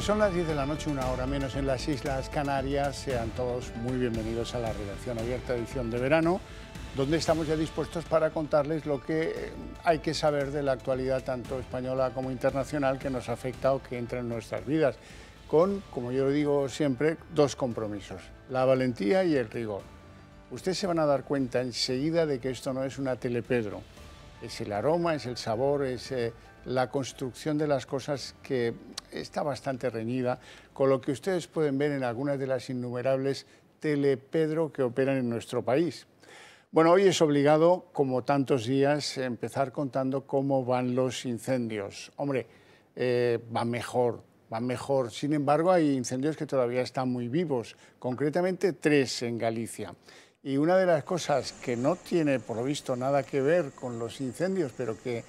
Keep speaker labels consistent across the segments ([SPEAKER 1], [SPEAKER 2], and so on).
[SPEAKER 1] Pues son las 10 de la noche, una hora menos en las Islas Canarias. Sean todos muy bienvenidos a la redacción abierta edición de verano, donde estamos ya dispuestos para contarles lo que hay que saber de la actualidad tanto española como internacional que nos afecta o que entra en nuestras vidas, con, como yo digo siempre, dos compromisos: la valentía y el rigor. Ustedes se van a dar cuenta enseguida de que esto no es una Telepedro. Es el aroma, es el sabor, es la construcción de las cosas que está bastante reñida con lo que ustedes pueden ver en algunas de las innumerables Telepedro que operan en nuestro país. Bueno, hoy es obligado, como tantos días, empezar contando cómo van los incendios. Hombre, van mejor. Sin embargo, hay incendios que todavía están muy vivos, concretamente 3 en Galicia. Y una de las cosas que no tiene, por lo visto, nada que ver con los incendios, pero que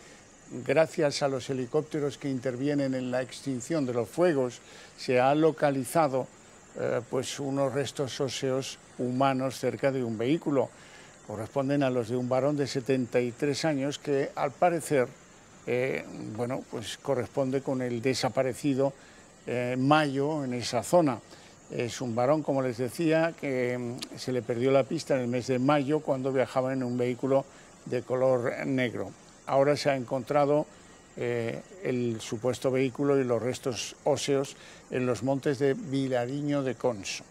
[SPEAKER 1] gracias a los helicópteros que intervienen en la extinción de los fuegos, se ha localizado pues unos restos óseos humanos cerca de un vehículo. Corresponden a los de un varón de 73 años que, al parecer, bueno, pues corresponde con el desaparecido Mayo en esa zona. Es un varón, como les decía, que se le perdió la pista en el mes de mayo cuando viajaba en un vehículo de color negro. Ahora se ha encontrado el supuesto vehículo y los restos óseos en los montes de Vilariño de Conso.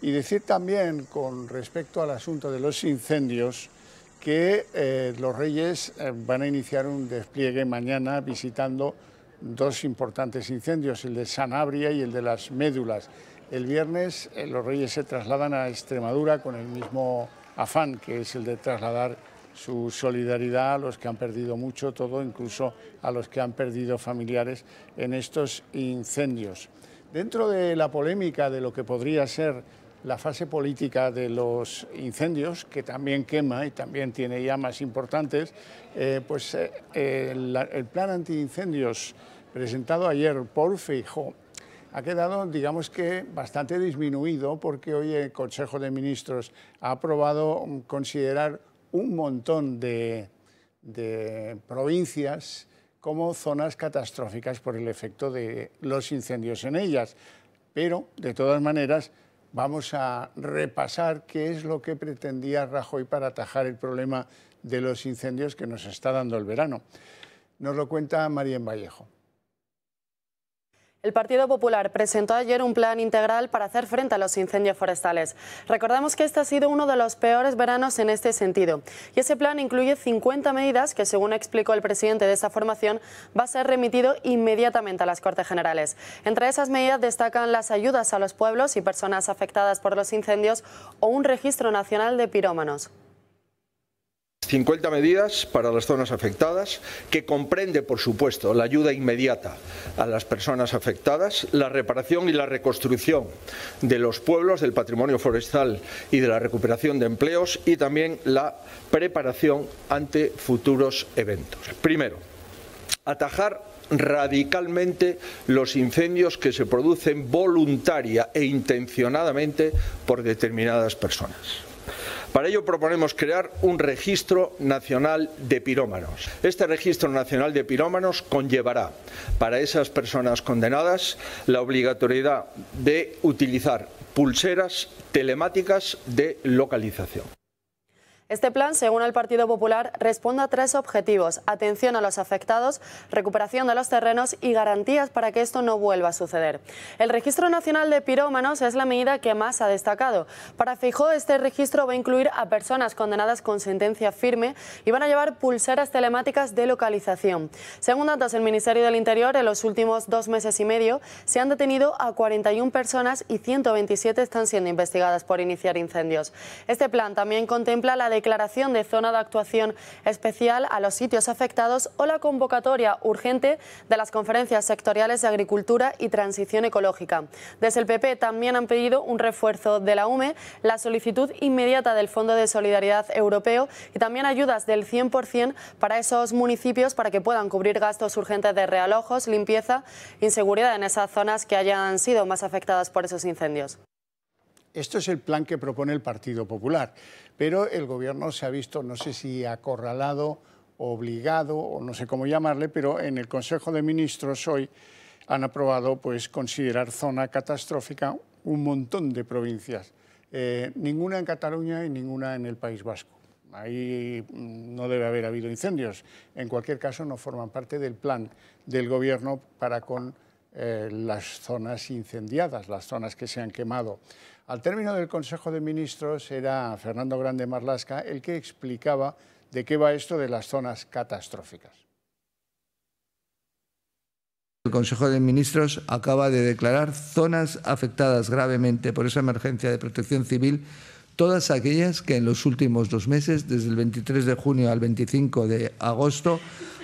[SPEAKER 1] Y decir también, con respecto al asunto de los incendios, que los Reyes van a iniciar un despliegue mañana visitando 2 importantes incendios, el de Sanabria y el de las Médulas. El viernes los Reyes se trasladan a Extremadura con el mismo afán, que es el de trasladar su solidaridad a los que han perdido mucho, todo, incluso a los que han perdido familiares en estos incendios. Dentro de la polémica de lo que podría ser la fase política de los incendios, que también quema y también tiene llamas importantes, el plan antiincendios presentado ayer por Feijóo ha quedado, digamos que, bastante disminuido, porque hoy el Consejo de Ministros ha aprobado considerar un montón de provincias como zonas catastróficas por el efecto de los incendios en ellas. Pero, de todas maneras, vamos a repasar qué es lo que pretendía Rajoy para atajar el problema de los incendios que nos está dando el verano. Nos lo cuenta Marien Vallejo.
[SPEAKER 2] El Partido Popular presentó ayer un plan integral para hacer frente a los incendios forestales. Recordamos que este ha sido uno de los peores veranos en este sentido. Y ese plan incluye 50 medidas que, según explicó el presidente de esta formación, va a ser remitido inmediatamente a las Cortes Generales. Entre esas medidas destacan las ayudas a los pueblos y personas afectadas por los incendios o un registro nacional de pirómanos.
[SPEAKER 3] 50 medidas para las zonas afectadas, que comprende, por supuesto, la ayuda inmediata a las personas afectadas, la reparación y la reconstrucción de los pueblos, del patrimonio forestal y de la recuperación de empleos, y también la preparación ante futuros eventos. Primero, atajar radicalmente los incendios que se producen voluntaria e intencionadamente por determinadas personas. Para ello proponemos crear un registro nacional de pirómanos. Este registro nacional de pirómanos conllevará para esas personas condenadas la obligatoriedad de utilizar pulseras telemáticas de localización.
[SPEAKER 2] Este plan, según el Partido Popular, responde a 3 objetivos: atención a los afectados, recuperación de los terrenos y garantías para que esto no vuelva a suceder. El Registro Nacional de Pirómanos es la medida que más ha destacado. Para Feijóo, este registro va a incluir a personas condenadas con sentencia firme y van a llevar pulseras telemáticas de localización. Según datos del Ministerio del Interior, en los últimos 2 meses y medio se han detenido a 41 personas y 127 están siendo investigadas por iniciar incendios. Este plan también contempla la declaración de zona de actuación especial a los sitios afectados o la convocatoria urgente de las conferencias sectoriales de agricultura y transición ecológica. Desde el PP también han pedido un refuerzo de la UME, la solicitud inmediata del Fondo de Solidaridad Europeo y también ayudas del 100% para esos municipios para que puedan cubrir gastos urgentes de realojos, limpieza y seguridad en esas zonas que hayan sido más afectadas por esos incendios.
[SPEAKER 1] Esto es el plan que propone el Partido Popular, pero el Gobierno se ha visto, no sé si acorralado, obligado, o no sé cómo llamarle, pero en el Consejo de Ministros hoy han aprobado pues, considerar zona catastrófica un montón de provincias, ninguna en Cataluña y ninguna en el País Vasco. Ahí no debe haber habido incendios. En cualquier caso, no forman parte del plan del Gobierno para con las zonas incendiadas, las zonas que se han quemado. Al término del Consejo de Ministros era Fernando Grande Marlaska el que explicaba de qué va esto de las zonas catastróficas.
[SPEAKER 4] El Consejo de Ministros acaba de declarar zonas afectadas gravemente por esa emergencia de protección civil, todas aquellas que en los últimos 2 meses, desde el 23 de junio al 25 de agosto,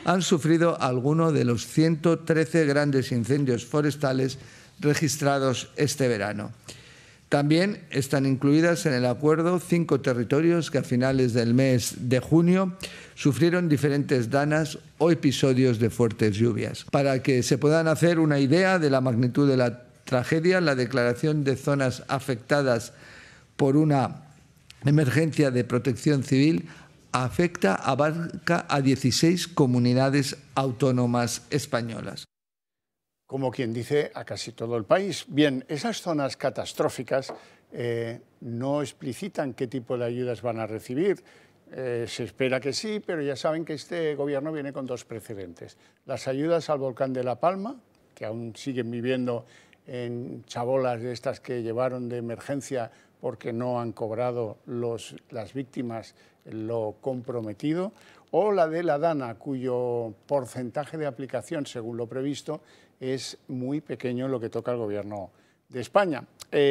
[SPEAKER 4] han sufrido alguno de los 113 grandes incendios forestales registrados este verano. También están incluidas en el acuerdo 5 territorios que a finales del mes de junio sufrieron diferentes daños o episodios de fuertes lluvias. Para que se puedan hacer una idea de la magnitud de la tragedia, la declaración de zonas afectadas por una emergencia de protección civil abarca a 16 comunidades autónomas españolas.
[SPEAKER 1] Como quien dice, a casi todo el país. Bien, esas zonas catastróficas no explicitan qué tipo de ayudas van a recibir. Se espera que sí, pero ya saben que este Gobierno viene con 2 precedentes. Las ayudas al volcán de La Palma, que aún siguen viviendo en chabolas de estas que llevaron de emergencia porque no han cobrado las víctimas lo comprometido, o la de la Dana, cuyo porcentaje de aplicación, según lo previsto, es muy pequeño en lo que toca al Gobierno de España.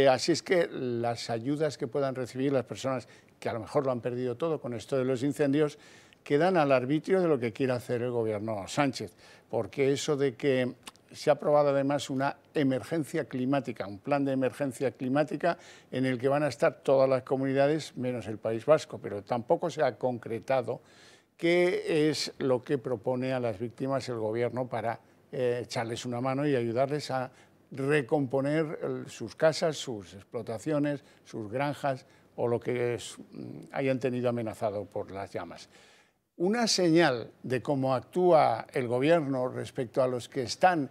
[SPEAKER 1] Así es que las ayudas que puedan recibir las personas que a lo mejor lo han perdido todo con esto de los incendios quedan al arbitrio de lo que quiera hacer el Gobierno Sánchez, porque eso de que se ha aprobado además una emergencia climática, un plan de emergencia climática en el que van a estar todas las comunidades menos el País Vasco, pero tampoco se ha concretado qué es lo que propone a las víctimas el Gobierno para echarles una mano y ayudarles a recomponer sus casas, sus explotaciones, sus granjas o lo que hayan tenido amenazado por las llamas. Una señal de cómo actúa el Gobierno respecto a los que están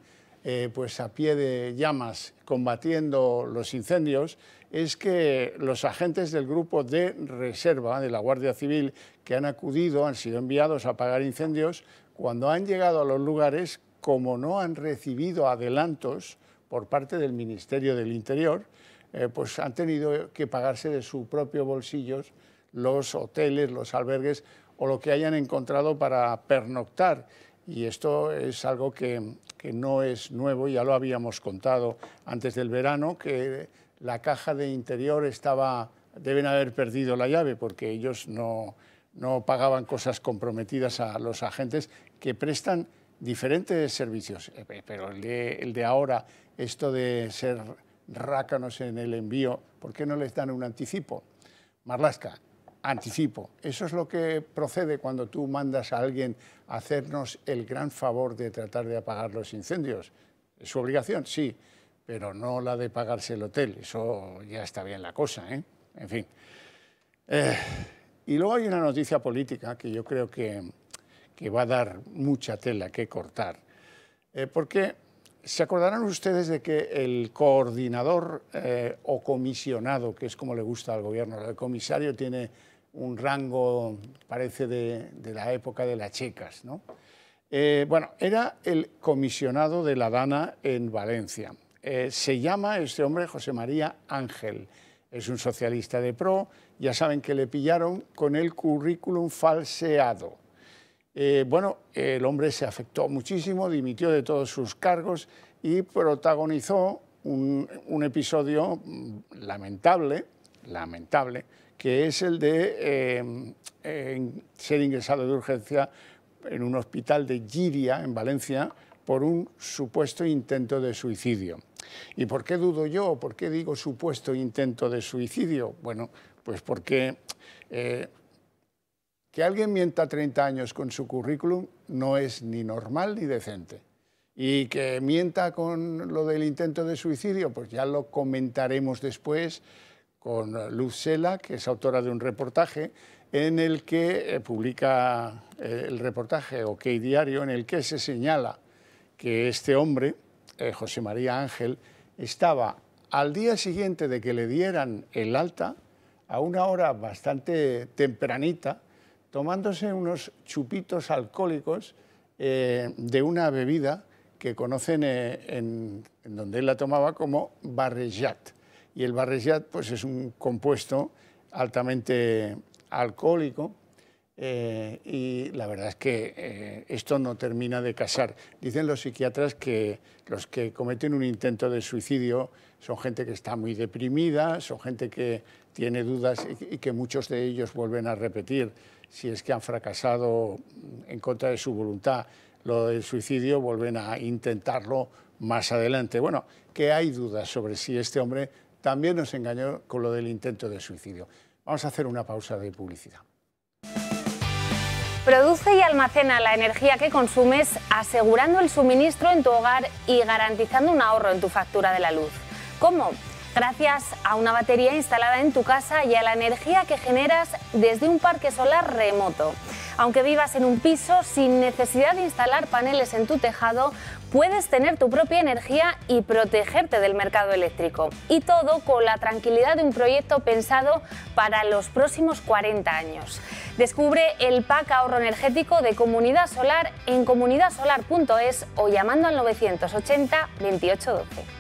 [SPEAKER 1] pues a pie de llamas combatiendo los incendios es que los agentes del grupo de reserva de la Guardia Civil que han acudido, han sido enviados a apagar incendios, cuando han llegado a los lugares, como no han recibido adelantos por parte del Ministerio del Interior, pues han tenido que pagarse de su propio bolsillo los hoteles, los albergues o lo que hayan encontrado para pernoctar. Y esto es algo que no es nuevo, ya lo habíamos contado antes del verano, que la caja de Interior deben haber perdido la llave porque ellos no pagaban cosas comprometidas a los agentes que prestan diferentes servicios, pero el de ahora, esto de ser rácanos en el envío, ¿por qué no les dan un anticipo? Marlaska, anticipo. Eso es lo que procede cuando tú mandas a alguien a hacernos el gran favor de tratar de apagar los incendios. ¿Es su obligación? Sí, pero no la de pagarse el hotel. Eso ya está bien la cosa, ¿eh? En fin. Y luego hay una noticia política que yo creo que va a dar mucha tela que cortar, porque se acordarán ustedes de que el coordinador o comisionado, que es como le gusta al Gobierno, el comisario tiene un rango, parece de la época de las checas, ¿no? Bueno, era el comisionado de la Dana en Valencia. Se llama este hombre José María Ángel, es un socialista de pro, ya saben que le pillaron con el currículum falseado. Bueno, el hombre se afectó muchísimo, dimitió de todos sus cargos y protagonizó un episodio lamentable, que es el de ser ingresado de urgencia en un hospital de Llíria, en Valencia, por un supuesto intento de suicidio. ¿Y por qué dudo yo? ¿Por qué digo supuesto intento de suicidio? Bueno, pues porque que alguien mienta 30 años con su currículum no es ni normal ni decente. Y que mienta con lo del intento de suicidio, pues ya lo comentaremos después con Luz Sela, que es autora de un reportaje en el que publica el reportaje OK Diario, en el que se señala que este hombre José María Ángel, estaba al día siguiente de que le dieran el alta, a una hora bastante tempranita, tomándose unos chupitos alcohólicos de una bebida que conocen en donde él la tomaba como barrejat. Y el barrejat pues, es un compuesto altamente alcohólico y la verdad es que esto no termina de casar. Dicen los psiquiatras que los que cometen un intento de suicidio son gente que está muy deprimida, son gente que tiene dudas y que muchos de ellos vuelven a repetir, si es que han fracasado en contra de su voluntad lo del suicidio, vuelven a intentarlo más adelante. Bueno, que hay dudas sobre si este hombre también nos engañó con lo del intento de suicidio. Vamos a hacer una pausa de publicidad.
[SPEAKER 5] Produce y almacena la energía que consumes, asegurando el suministro en tu hogar y garantizando un ahorro en tu factura de la luz. ¿Cómo? Gracias a una batería instalada en tu casa y a la energía que generas desde un parque solar remoto. Aunque vivas en un piso, sin necesidad de instalar paneles en tu tejado, puedes tener tu propia energía y protegerte del mercado eléctrico. Y todo con la tranquilidad de un proyecto pensado para los próximos 40 años. Descubre el pack ahorro energético de Comunidad Solar en comunidadsolar.es o llamando al 980 2812.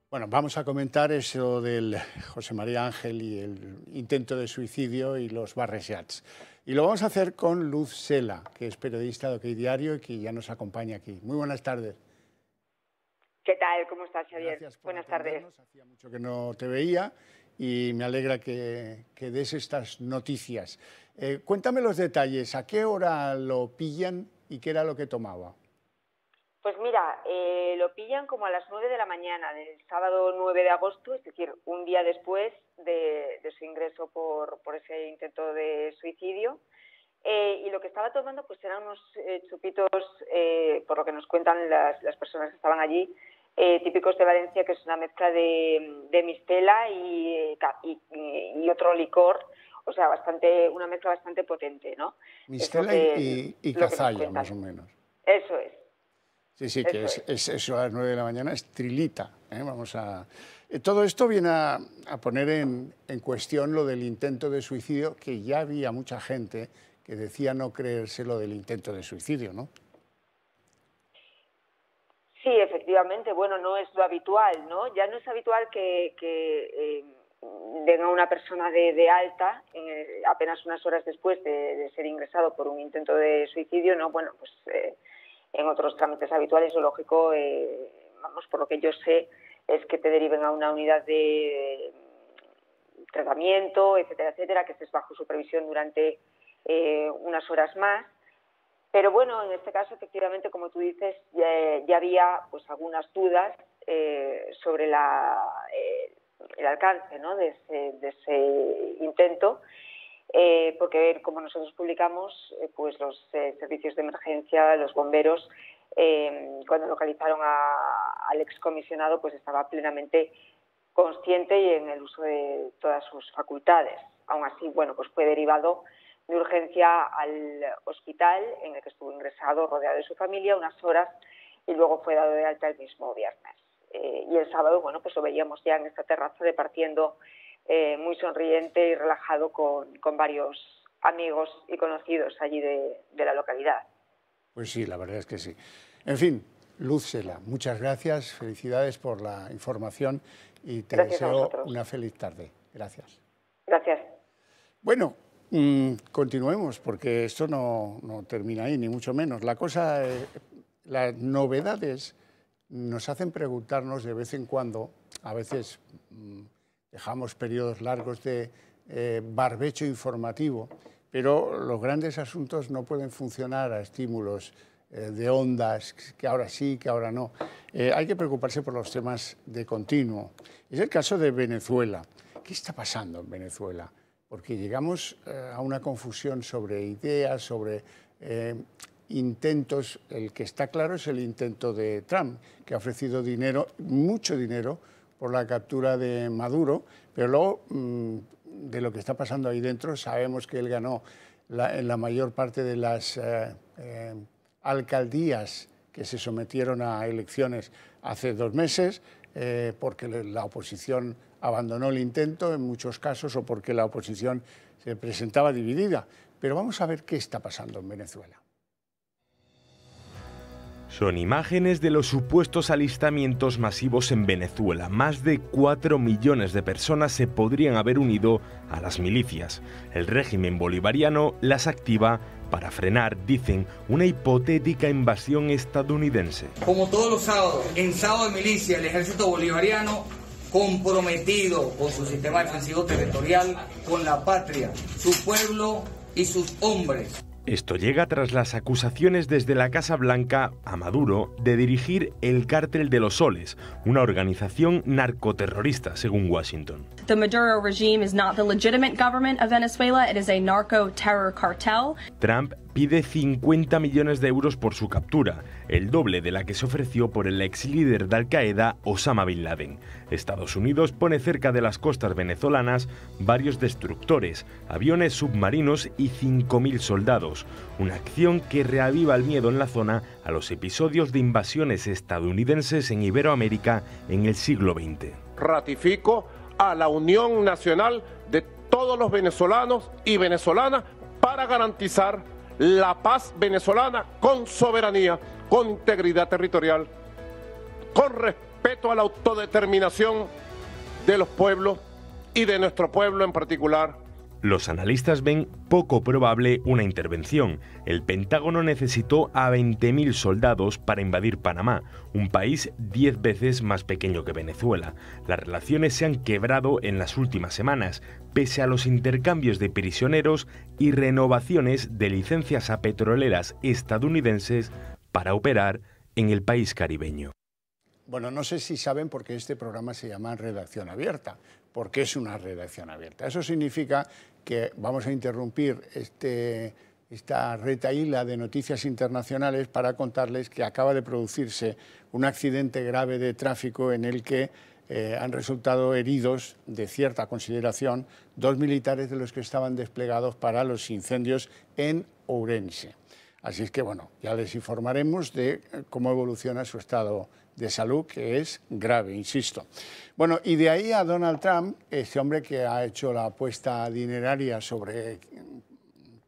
[SPEAKER 1] Bueno, vamos a comentar eso del José María Ángel y el intento de suicidio y los barrejats. Y lo vamos a hacer con Luz Sela, que es periodista de OK Diario y que ya nos acompaña aquí. Muy buenas tardes.
[SPEAKER 6] ¿Qué tal? ¿Cómo estás, Javier?
[SPEAKER 1] Gracias por
[SPEAKER 6] Buenas tardes.
[SPEAKER 1] atendernos. Hacía mucho que no te veía y me alegra que des estas noticias. Cuéntame los detalles. ¿A qué hora lo pillan y qué era lo que tomaba?
[SPEAKER 6] Pues mira, lo pillan como a las 9 de la mañana del sábado 9 de agosto, es decir, un día después de su ingreso por ese intento de suicidio. Y lo que estaba tomando pues eran unos chupitos, por lo que nos cuentan las personas que estaban allí, típicos de Valencia, que es una mezcla de mistela y otro licor, o sea, una mezcla bastante potente, ¿no?
[SPEAKER 1] Mistela y cazalla, más o menos.
[SPEAKER 6] Eso es.
[SPEAKER 1] Sí, que eso a las 9 de la mañana es trilita. Vamos a... Todo esto viene a poner en cuestión lo del intento de suicidio, que ya había mucha gente que decía no creerse lo del intento de suicidio, ¿no?
[SPEAKER 6] Sí, efectivamente. Bueno, no es lo habitual, ¿no? Ya no es habitual que venga una persona de alta apenas unas horas después de ser ingresado por un intento de suicidio, ¿no? Bueno, pues... en otros trámites habituales, lo lógico, vamos, por lo que yo sé, es que te deriven a una unidad de tratamiento, etcétera, etcétera, que estés bajo supervisión durante unas horas más. Pero bueno, en este caso, efectivamente, como tú dices, ya había pues algunas dudas sobre el alcance, ¿no?, de ese intento. Porque, como nosotros publicamos, pues los servicios de emergencia, los bomberos, cuando localizaron al excomisionado, pues estaba plenamente consciente y en el uso de todas sus facultades. Aún así, bueno, pues fue derivado de urgencia al hospital en el que estuvo ingresado, rodeado de su familia, unas horas, y luego fue dado de alta el mismo viernes. Y el sábado, bueno, pues lo veíamos ya en esta terraza departiendo muy sonriente y relajado con varios amigos y conocidos allí de la localidad.
[SPEAKER 1] Pues sí, la verdad es que sí. En fin, Luz Sela, muchas gracias, felicidades por la información y te deseo una feliz tarde. Gracias.
[SPEAKER 6] Gracias.
[SPEAKER 1] Bueno, continuemos porque esto no termina ahí, ni mucho menos. La cosa, las novedades nos hacen preguntarnos de vez en cuando, a veces... dejamos periodos largos de barbecho informativo, pero los grandes asuntos no pueden funcionar a estímulos de ondas, que ahora sí, que ahora no. Hay que preocuparse por los temas de continuo. Es el caso de Venezuela. ¿Qué está pasando en Venezuela? Porque llegamos a una confusión sobre ideas, intentos, el que está claro es el intento de Trump, que ha ofrecido dinero, mucho dinero, por la captura de Maduro, pero luego de lo que está pasando ahí dentro sabemos que él ganó en la mayor parte de las alcaldías que se sometieron a elecciones hace 2 meses, porque la oposición abandonó el intento en muchos casos o porque la oposición se presentaba dividida. Pero vamos a ver qué está pasando en Venezuela.
[SPEAKER 7] Son imágenes de los supuestos alistamientos masivos en Venezuela. Más de 4 millones de personas se podrían haber unido a las milicias. El régimen bolivariano las activa para frenar, dicen, una hipotética invasión estadounidense.
[SPEAKER 8] Como todos los sábados, en sábado de milicia, el ejército bolivariano comprometido con su sistema defensivo territorial, con la patria, su pueblo y sus hombres.
[SPEAKER 7] Esto llega tras las acusaciones desde la Casa Blanca a Maduro de dirigir el Cártel de los Soles, una organización narcoterrorista, según Washington.
[SPEAKER 9] The Maduro regime is not the legitimate government of Venezuela, it is a narco-terror cartel.
[SPEAKER 7] Trump pide 50 millones de euros por su captura, el doble de la que se ofreció por el ex líder de Al-Qaeda, Osama Bin Laden. Estados Unidos pone cerca de las costas venezolanas varios destructores, aviones submarinos y 5.000 soldados, una acción que reaviva el miedo en la zona a los episodios de invasiones estadounidenses en Iberoamérica en el siglo XX.
[SPEAKER 10] Ratifico a la unión nacional de todos los venezolanos y venezolanas para garantizar la paz venezolana con soberanía, con integridad territorial, con respeto a la autodeterminación de los pueblos y de nuestro pueblo en particular.
[SPEAKER 7] Los analistas ven poco probable una intervención. El Pentágono necesitó a 20.000 soldados para invadir Panamá, un país 10 veces más pequeño que Venezuela. Las relaciones se han quebrado en las últimas semanas, pese a los intercambios de prisioneros y renovaciones de licencias a petroleras estadounidenses para operar en el país caribeño.
[SPEAKER 1] Bueno, no sé si saben por qué este programa se llama Redacción Abierta, porque es una redacción abierta. Eso significa que vamos a interrumpir esta retahíla de noticias internacionales para contarles que acaba de producirse un accidente grave de tráfico en el que han resultado heridos de cierta consideración 2 militares de los que estaban desplegados para los incendios en Ourense. Así es que, bueno, ya les informaremos de cómo evoluciona su estado de salud, que es grave, insisto. Bueno, y de ahí a Donald Trump, este hombre que ha hecho la apuesta dineraria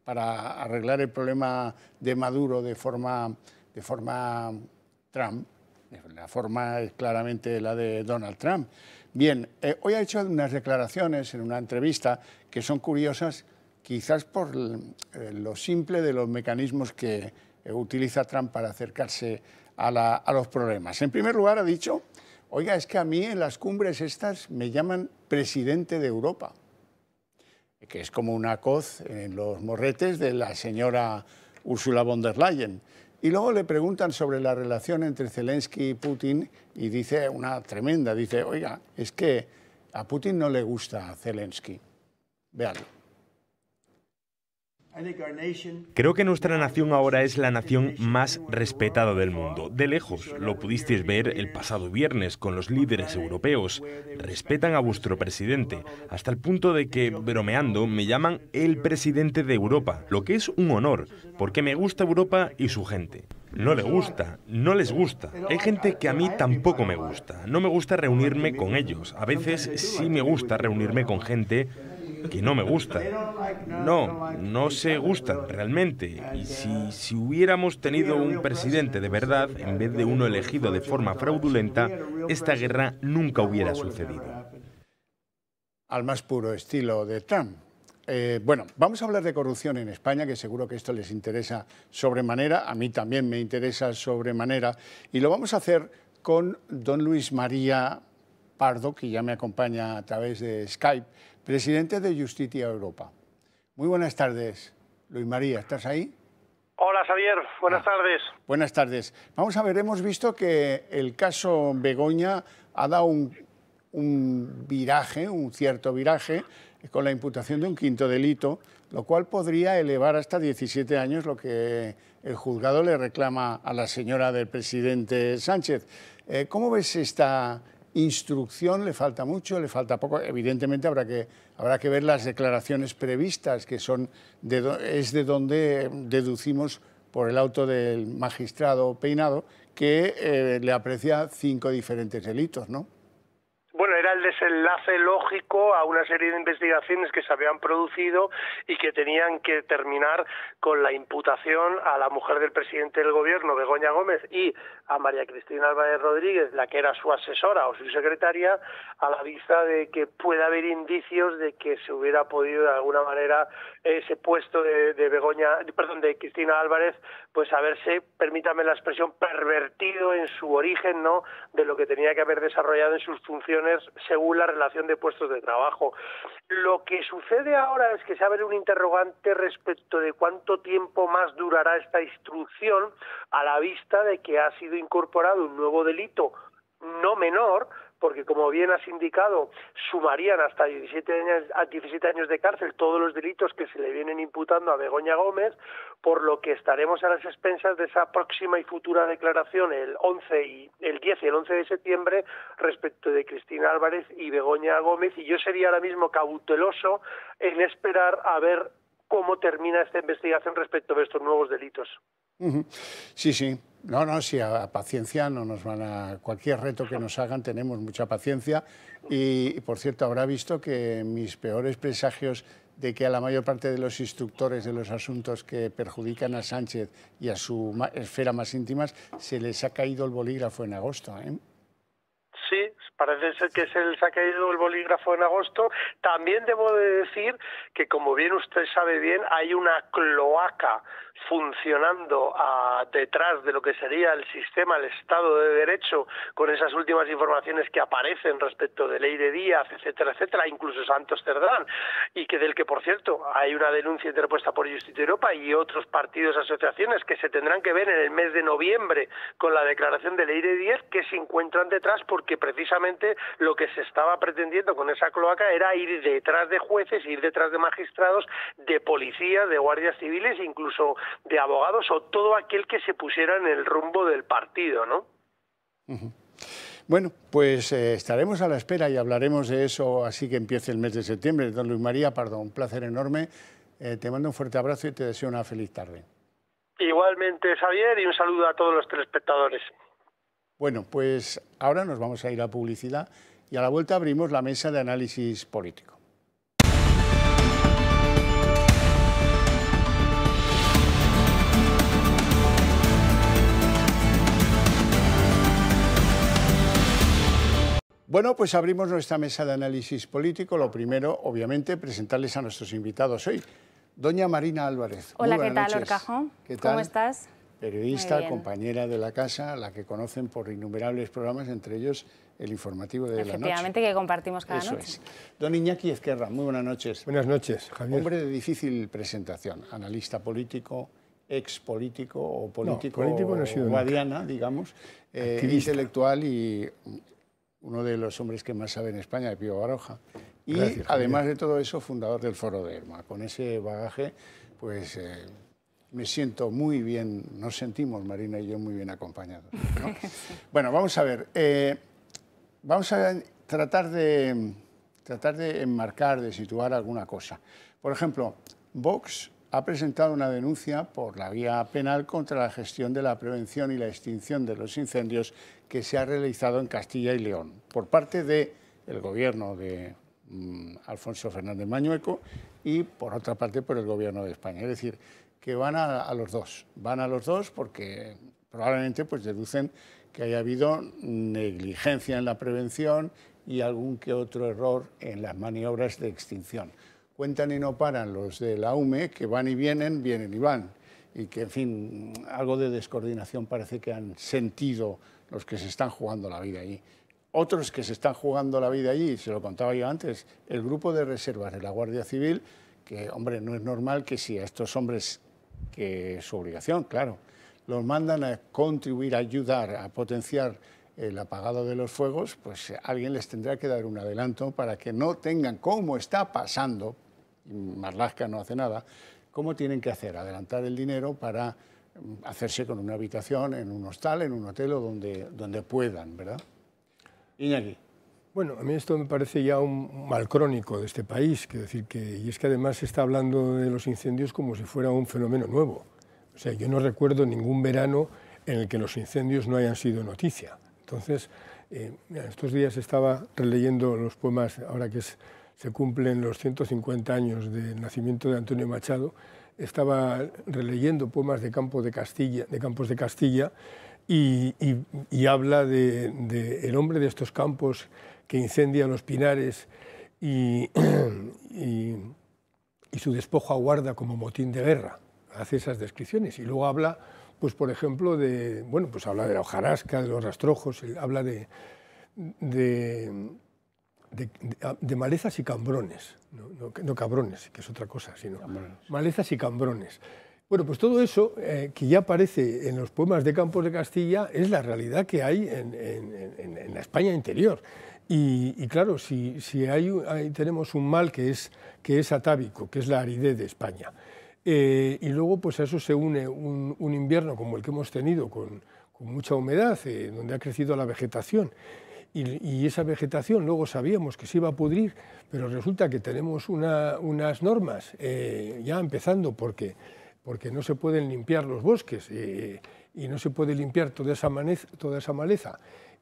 [SPEAKER 1] para arreglar el problema de Maduro de forma Trump. La forma es claramente la de Donald Trump. Bien, hoy ha hecho unas declaraciones en una entrevista que son curiosas, quizás por lo simple de los mecanismos que utiliza Trump para acercarse a los problemas. En primer lugar ha dicho, oiga, es que a mí en las cumbres estas me llaman presidente de Europa, que es como una coz en los morretes de la señora Ursula von der Leyen. Y luego le preguntan sobre la relación entre Zelensky y Putin y dice una tremenda, dice, oiga, es que a Putin no le gusta a Zelensky. Veanlo.
[SPEAKER 7] Creo que nuestra nación ahora es la nación más respetada del mundo. De lejos, lo pudisteis ver el pasado viernes con los líderes europeos. Respetan a vuestro presidente, hasta el punto de que, bromeando, me llaman el presidente de Europa, lo que es un honor, porque me gusta Europa y su gente. No le gusta, no les gusta. Hay gente que a mí tampoco me gusta. No me gusta reunirme con ellos. A veces sí me gusta reunirme con gente que no me gusta. No se gustan realmente. Y si hubiéramos tenido un presidente de verdad, en vez de uno elegido de forma fraudulenta, esta guerra nunca hubiera sucedido.
[SPEAKER 1] Al más puro estilo de Trump. Bueno, vamos a hablar de corrupción en España, que seguro que esto les interesa sobremanera. A mí también me interesa sobremanera. Y lo vamos a hacer con don Luis María Pardo, que ya me acompaña a través de Skype, presidente de Justitia Europa. Muy buenas tardes, Luis María, ¿estás ahí?
[SPEAKER 11] Hola, Xavier, buenas tardes.
[SPEAKER 1] Buenas tardes. Vamos a ver, hemos visto que el caso Begoña ha dado un un viraje, un cierto viraje, con la imputación de un quinto delito, lo cual podría elevar hasta 17 años lo que el juzgado le reclama a la señora del presidente Sánchez. ¿Cómo ves esta instrucción? ¿Le falta mucho? ¿Le falta poco? Evidentemente habrá que ver las declaraciones previstas, que son es de donde deducimos por el auto del magistrado Peinado que le aprecia 5 diferentes delitos, ¿no?
[SPEAKER 11] Bueno, era el desenlace lógico a una serie de investigaciones que se habían producido y que tenían que terminar con la imputación a la mujer del presidente del gobierno, Begoña Gómez, y a María Cristina Álvarez Rodríguez, la que era su asesora o su secretaria, a la vista de que puede haber indicios de que se hubiera podido de alguna manera ese puesto de Cristina Álvarez, pues haberse, permítame la expresión, pervertido en su origen, ¿no?, de lo que tenía que haber desarrollado en sus funciones según la relación de puestos de trabajo. Lo que sucede ahora es que se abre un interrogante respecto de cuánto tiempo más durará esta instrucción, a la vista de que ha sido incorporado un nuevo delito no menor, porque como bien has indicado, sumarían hasta 17 años de cárcel todos los delitos que se le vienen imputando a Begoña Gómez, por lo que estaremos a las expensas de esa próxima y futura declaración el 10 y el 11 de septiembre respecto de Cristina Álvarez y Begoña Gómez, y yo sería ahora mismo cauteloso en esperar a ver cómo termina esta investigación respecto de estos nuevos delitos.
[SPEAKER 1] Sí, sí. No, sí, a paciencia no nos van a... Cualquier reto que nos hagan tenemos mucha paciencia y, por cierto, habrá visto que mis peores presagios de que a la mayor parte de los instructores de los asuntos que perjudican a Sánchez y a su esfera más íntimas se les ha caído el bolígrafo en agosto, ¿eh?
[SPEAKER 11] Sí, parece ser que se les ha caído el bolígrafo en agosto. También debo de decir que, como bien usted sabe bien, hay una cloaca funcionando detrás de lo que sería el sistema, el Estado de Derecho, con esas últimas informaciones que aparecen respecto de Ley de Díaz, etcétera, etcétera, incluso Santos Cerdán, y que del que, por cierto, hay una denuncia interpuesta por Justicia Europa y otros partidos, asociaciones que se tendrán que ver en el mes de noviembre con la declaración de Ley de Díaz, que se encuentran detrás, porque precisamente lo que se estaba pretendiendo con esa cloaca era ir detrás de jueces, ir detrás de magistrados, de policías, de guardias civiles, incluso de abogados o todo aquel que se pusiera en el rumbo del partido, ¿no?
[SPEAKER 1] Bueno, pues estaremos a la espera y hablaremos de eso así que empiece el mes de septiembre. Don Luis María Pardo, un placer enorme. Te mando un fuerte abrazo y te deseo una feliz tarde.
[SPEAKER 11] Igualmente, Xavier, y un saludo a todos los telespectadores.
[SPEAKER 1] Bueno, pues ahora nos vamos a ir a publicidad y a la vuelta abrimos la mesa de análisis político. Bueno, pues abrimos nuestra mesa de análisis político. Lo primero, obviamente, presentarles a nuestros invitados hoy. Doña Marina Álvarez.
[SPEAKER 5] Hola, ¿qué tal, Horcajo?
[SPEAKER 1] ¿Qué tal?
[SPEAKER 5] ¿Cómo estás?
[SPEAKER 1] Periodista, compañera de la casa, la que conocen por innumerables programas, entre ellos el informativo de la noche.
[SPEAKER 5] Efectivamente, que compartimos cada noche.
[SPEAKER 1] Eso es. Don Iñaki Ezquerra, muy buenas noches.
[SPEAKER 12] Buenas noches, Javier.
[SPEAKER 1] Hombre de difícil presentación, analista político, expolítico o político,
[SPEAKER 12] no, político no he sido
[SPEAKER 1] guadiana, digamos, intelectual y uno de los hombres que más sabe en España, de Pío Baroja. Y gracias, además de todo eso, fundador del Foro de Erma. Con ese bagaje, pues me siento muy bien, nos sentimos, Marina y yo, muy bien acompañados, ¿no? Bueno, vamos a ver. Vamos a tratar de enmarcar, de situar alguna cosa. Por ejemplo, Vox ha presentado una denuncia por la vía penal contra la gestión de la prevención y la extinción de los incendios que se ha realizado en Castilla y León por parte del gobierno de Alfonso Fernández Mañueco y, por otra parte, por el gobierno de España. Es decir, que van a los dos. Van a los dos porque probablemente pues, deducen que haya habido negligencia en la prevención y algún que otro error en las maniobras de extinción. Cuentan y no paran los de la UME, que van y vienen, vienen y van. Y que, en fin, algo de descoordinación parece que han sentido los que se están jugando la vida allí. Otros que se están jugando la vida allí, se lo contaba yo antes, el grupo de reservas de la Guardia Civil, que, hombre, no es normal que si a estos hombres, que es su obligación, claro, los mandan a contribuir, a ayudar, a potenciar el apagado de los fuegos, pues alguien les tendrá que dar un adelanto para que no tengan, como está pasando, y Marlaska no hace nada, cómo tienen que hacer, adelantar el dinero para hacerse con una habitación en un hostal, en un hotel o donde puedan, ¿verdad? Iñaki.
[SPEAKER 12] Bueno, a mí esto me parece ya un mal crónico de este país, y es que además se está hablando de los incendios como si fuera un fenómeno nuevo. O sea, yo no recuerdo ningún verano en el que los incendios no hayan sido noticia. Entonces, estos días estaba releyendo los poemas, ahora que se cumplen los 150 años del nacimiento de Antonio Machado, estaba releyendo poemas de Campos de Castilla, y habla de el hombre de estos campos que incendia los pinares y su despojo aguarda como motín de guerra. Hace esas descripciones y luego habla, pues por ejemplo, habla de la hojarasca, de los rastrojos, habla de malezas y cambrones, no cabrones, que es otra cosa, sino malezas y cambrones. Bueno, pues todo eso que ya aparece en los poemas de Campos de Castilla es la realidad que hay en la España interior. Y claro, si ahí tenemos un mal que es atávico, que es la aridez de España, y luego pues a eso se une un invierno como el que hemos tenido, con mucha humedad, donde ha crecido la vegetación, y esa vegetación luego sabíamos que se iba a pudrir, pero resulta que tenemos unas normas, ya empezando porque no se pueden limpiar los bosques y no se puede limpiar toda esa maleza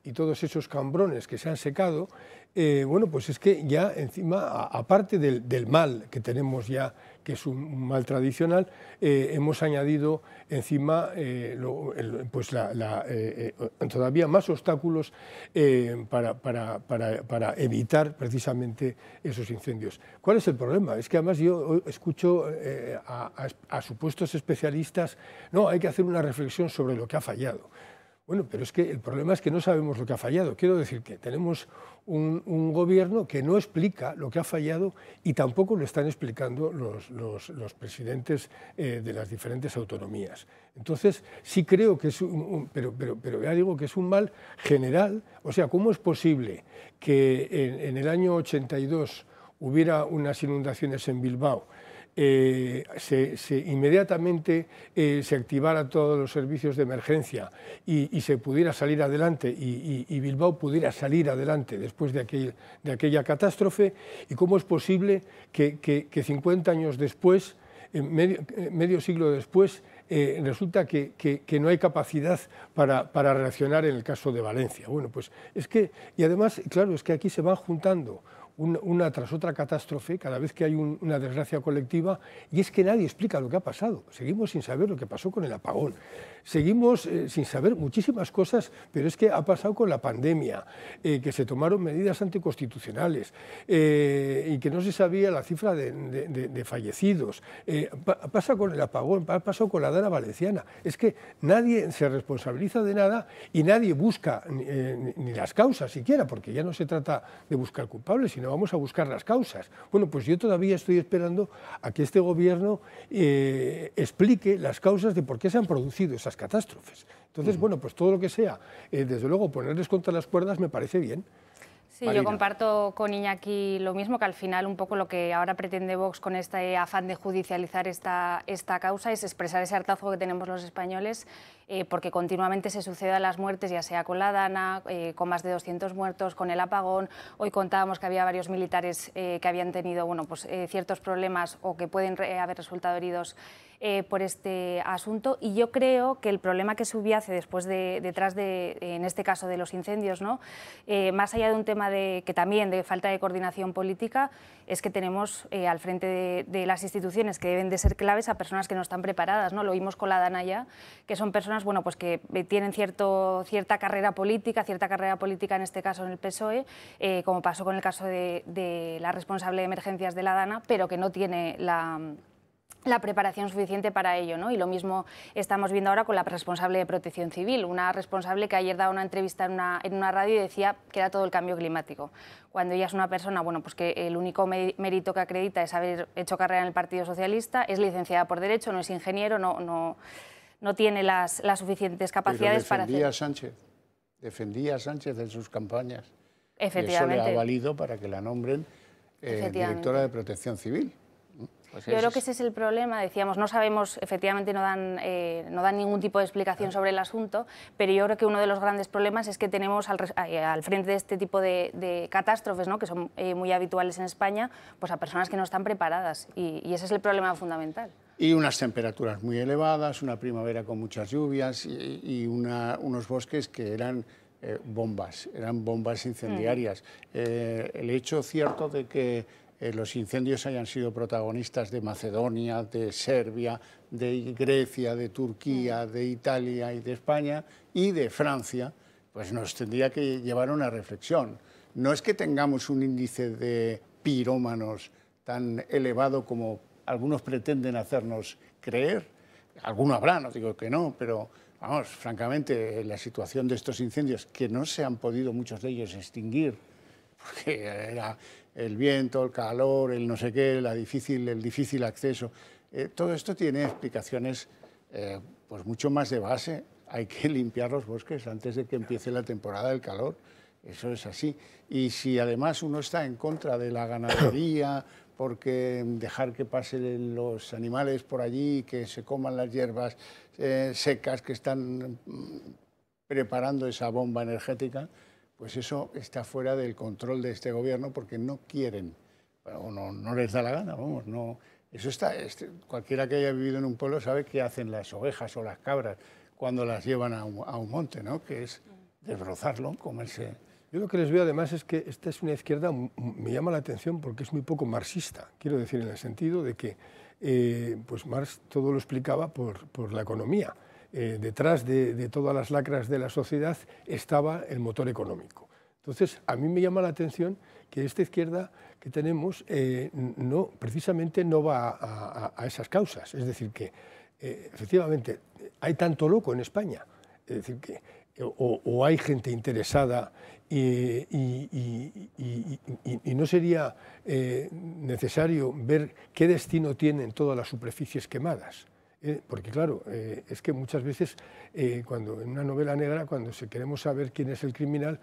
[SPEAKER 12] y todos esos cambrones que se han secado, bueno, pues es que ya encima, aparte del mal que tenemos ya, que es un mal tradicional, hemos añadido encima todavía más obstáculos para evitar precisamente esos incendios. ¿Cuál es el problema? Es que además yo escucho a supuestos especialistas, no, hay que hacer una reflexión sobre lo que ha fallado. Bueno, pero es que el problema es que no sabemos lo que ha fallado. Quiero decir que tenemos un gobierno que no explica lo que ha fallado y tampoco lo están explicando los presidentes de las diferentes autonomías. Entonces, sí creo que es pero ya digo que es un mal general. O sea, ¿cómo es posible que en el año 82 hubiera unas inundaciones en Bilbao, inmediatamente se activaran todos los servicios de emergencia y se pudiera salir adelante y Bilbao pudiera salir adelante después de aquella catástrofe? ¿Y cómo es posible que 50 años después, medio siglo después, resulta que no hay capacidad para reaccionar en el caso de Valencia? Bueno, pues es que, y además, claro, es que aquí se van juntando una tras otra catástrofe cada vez que hay una desgracia colectiva, y es que nadie explica lo que ha pasado. Seguimos sin saber lo que pasó con el apagón, seguimos sin saber muchísimas cosas, pero es que ha pasado con la pandemia, que se tomaron medidas anticonstitucionales, y que no se sabía la cifra de fallecidos, pasa con el apagón, pasa con la Dana Valenciana. Es que nadie se responsabiliza de nada y nadie busca ni las causas siquiera, porque ya no se trata de buscar culpables, sino vamos a buscar las causas. Bueno, pues yo todavía estoy esperando a que este gobierno explique las causas de por qué se han producido esas catástrofes. Entonces, bueno, pues todo lo que sea, desde luego, ponerles contra las cuerdas me parece bien.
[SPEAKER 5] Sí, Marina. Yo comparto con Iñaki lo mismo, que al final un poco lo que ahora pretende Vox con este afán de judicializar esta causa es expresar ese hartazgo que tenemos los españoles, porque continuamente se suceden las muertes, ya sea con la Dana, con más de 200 muertos, con el apagón. Hoy contábamos que había varios militares que habían tenido ciertos problemas o que pueden haber resultado heridos por este asunto, y yo creo que el problema que subyace detrás de, en este caso, de los incendios, ¿no? Más allá de un tema que también de falta de coordinación política, es que tenemos al frente de las instituciones, que deben de ser claves, a personas que no están preparadas, ¿no? Lo vimos con la Dana ya, que son personas pues que tienen cierta carrera política en este caso en el PSOE, como pasó con el caso de la responsable de emergencias de la Dana, pero que no tiene la preparación suficiente para ello, ¿no? Y lo mismo estamos viendo ahora con la responsable de Protección Civil, una responsable que ayer daba una entrevista en una radio y decía que era todo el cambio climático, cuando ella es una persona pues que el único mérito que acredita es haber hecho carrera en el Partido Socialista, es licenciada por Derecho, no es ingeniero, no tiene las suficientes capacidades para hacer.
[SPEAKER 1] Sánchez. defendía a Sánchez en sus campañas.
[SPEAKER 5] Efectivamente.
[SPEAKER 1] Y eso le ha valido para que la nombren directora de Protección Civil. Pues
[SPEAKER 5] yo creo que ese es el problema, decíamos, no sabemos, efectivamente no dan ningún tipo de explicación sobre el asunto, pero yo creo que uno de los grandes problemas es que tenemos al frente de este tipo de catástrofes, ¿no?, que son muy habituales en España, pues a personas que no están preparadas, y ese es el problema fundamental.
[SPEAKER 1] Y unas temperaturas muy elevadas, una primavera con muchas lluvias y unos bosques que eran bombas incendiarias. El hecho cierto de que los incendios hayan sido protagonistas de Macedonia, de Serbia, de Grecia, de Turquía, de Italia y de España y de Francia, pues nos tendría que llevar a una reflexión. No es que tengamos un índice de pirómanos tan elevado como algunos pretenden hacernos creer. Alguno habrá, no digo que no, pero vamos, francamente, la situación de estos incendios, que no se han podido muchos de ellos extinguir, porque era el viento, el calor, el no sé qué, el difícil acceso. Todo esto tiene explicaciones pues mucho más de base. Hay que limpiar los bosques antes de que empiece la temporada del calor. Eso es así. Y si además uno está en contra de la ganadería, porque dejar que pasen los animales por allí, que se coman las hierbas secas que están preparando esa bomba energética, pues eso está fuera del control de este gobierno porque no quieren, o no les da la gana, vamos, no. Eso está, cualquiera que haya vivido en un pueblo sabe qué hacen las ovejas o las cabras cuando las llevan a un monte, ¿no?, que es desbrozarlo, comerse.
[SPEAKER 12] Yo lo que les veo además es que esta es una izquierda, me llama la atención porque es muy poco marxista, quiero decir, en el sentido de que pues Marx todo lo explicaba por la economía. Detrás de todas las lacras de la sociedad estaba el motor económico. Entonces, a mí me llama la atención que esta izquierda que tenemos precisamente no va a esas causas. Es decir, que efectivamente hay tanto loco en España, es decir, que o hay gente interesada y no sería necesario ver qué destino tienen todas las superficies quemadas. Porque claro, es que muchas veces cuando en una novela negra, cuando queremos saber quién es el criminal,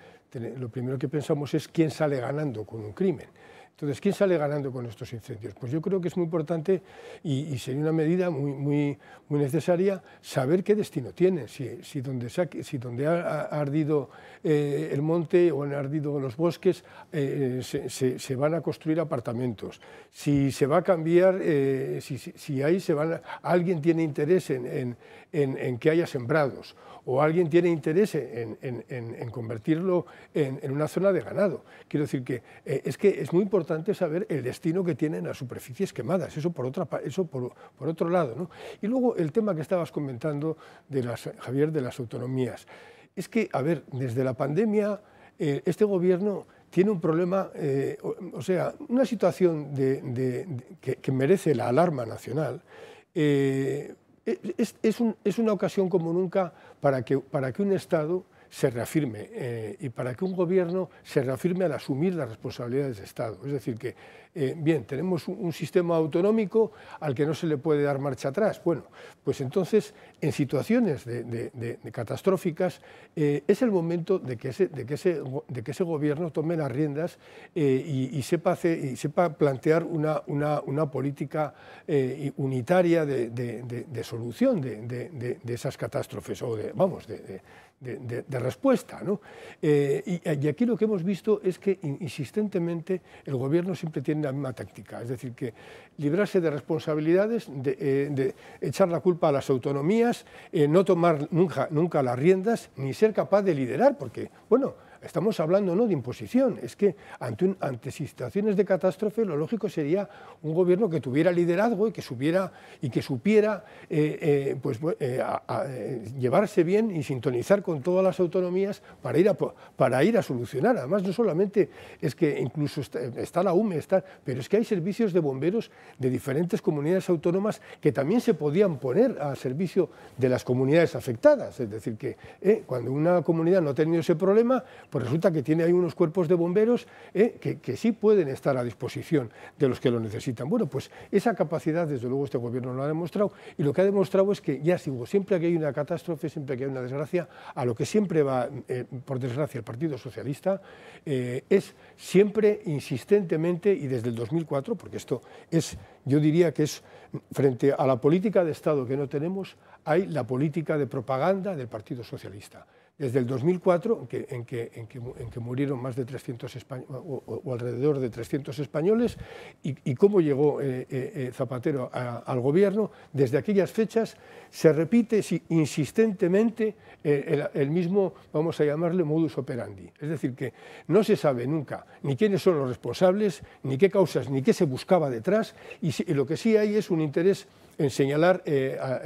[SPEAKER 12] lo primero que pensamos es quién sale ganando con un crimen. Entonces, ¿quién sale ganando con estos incendios? Pues yo creo que es muy importante y sería una medida muy necesaria saber qué destino tienen, si donde ha ardido el monte o han ardido los bosques se van a construir apartamentos, si se va a cambiar, si ahí alguien tiene interés en que haya sembrados, o alguien tiene interés en convertirlo en una zona de ganado. Quiero decir que es muy importante saber el destino que tienen las superficies quemadas, eso por otro lado, ¿no? Y luego el tema que estabas comentando, Javier, de las autonomías. Es que, a ver, desde la pandemia, este gobierno tiene un problema, o sea, una situación que merece la alarma nacional. Es una ocasión como nunca para que un Estado se reafirme y para que un gobierno se reafirme al asumir las responsabilidades de Estado. Es decir, que, bien, tenemos un sistema autonómico al que no se le puede dar marcha atrás. Bueno, pues entonces, en situaciones de catastróficas, es el momento de que ese gobierno tome las riendas y sepa plantear una política unitaria de solución de esas catástrofes, o de respuesta, ¿no? Y aquí lo que hemos visto es que insistentemente el gobierno siempre tiene la misma táctica, es decir, que librarse de responsabilidades, de echar la culpa a las autonomías, no tomar nunca las riendas, ni ser capaz de liderar, porque, bueno, estamos hablando no de imposición, es que ante situaciones de catástrofe lo lógico sería un gobierno que tuviera liderazgo y que supiera llevarse bien y sintonizar con todas las autonomías para ir a solucionar. Además, no solamente es que incluso está la UME, pero es que hay servicios de bomberos de diferentes comunidades autónomas que también se podían poner al servicio de las comunidades afectadas. Es decir, que cuando una comunidad no ha tenido ese problema, Pues resulta que tiene ahí unos cuerpos de bomberos que sí pueden estar a disposición de los que lo necesitan. Bueno, pues esa capacidad, desde luego, este gobierno lo ha demostrado, y lo que ha demostrado es que, ya sigo, siempre que hay una catástrofe, siempre que hay una desgracia, a lo que siempre va, por desgracia, el Partido Socialista, es siempre, insistentemente, y desde el 2004, porque esto es, yo diría que es, frente a la política de Estado que no tenemos, hay la política de propaganda del Partido Socialista. Desde el 2004, en que murieron más de 300 o alrededor de 300 españoles, y cómo llegó Zapatero al gobierno, desde aquellas fechas se repite insistentemente el mismo, vamos a llamarle, modus operandi. Es decir, que no se sabe nunca ni quiénes son los responsables, ni qué causas, ni qué se buscaba detrás, y lo que sí hay es un interés en señalar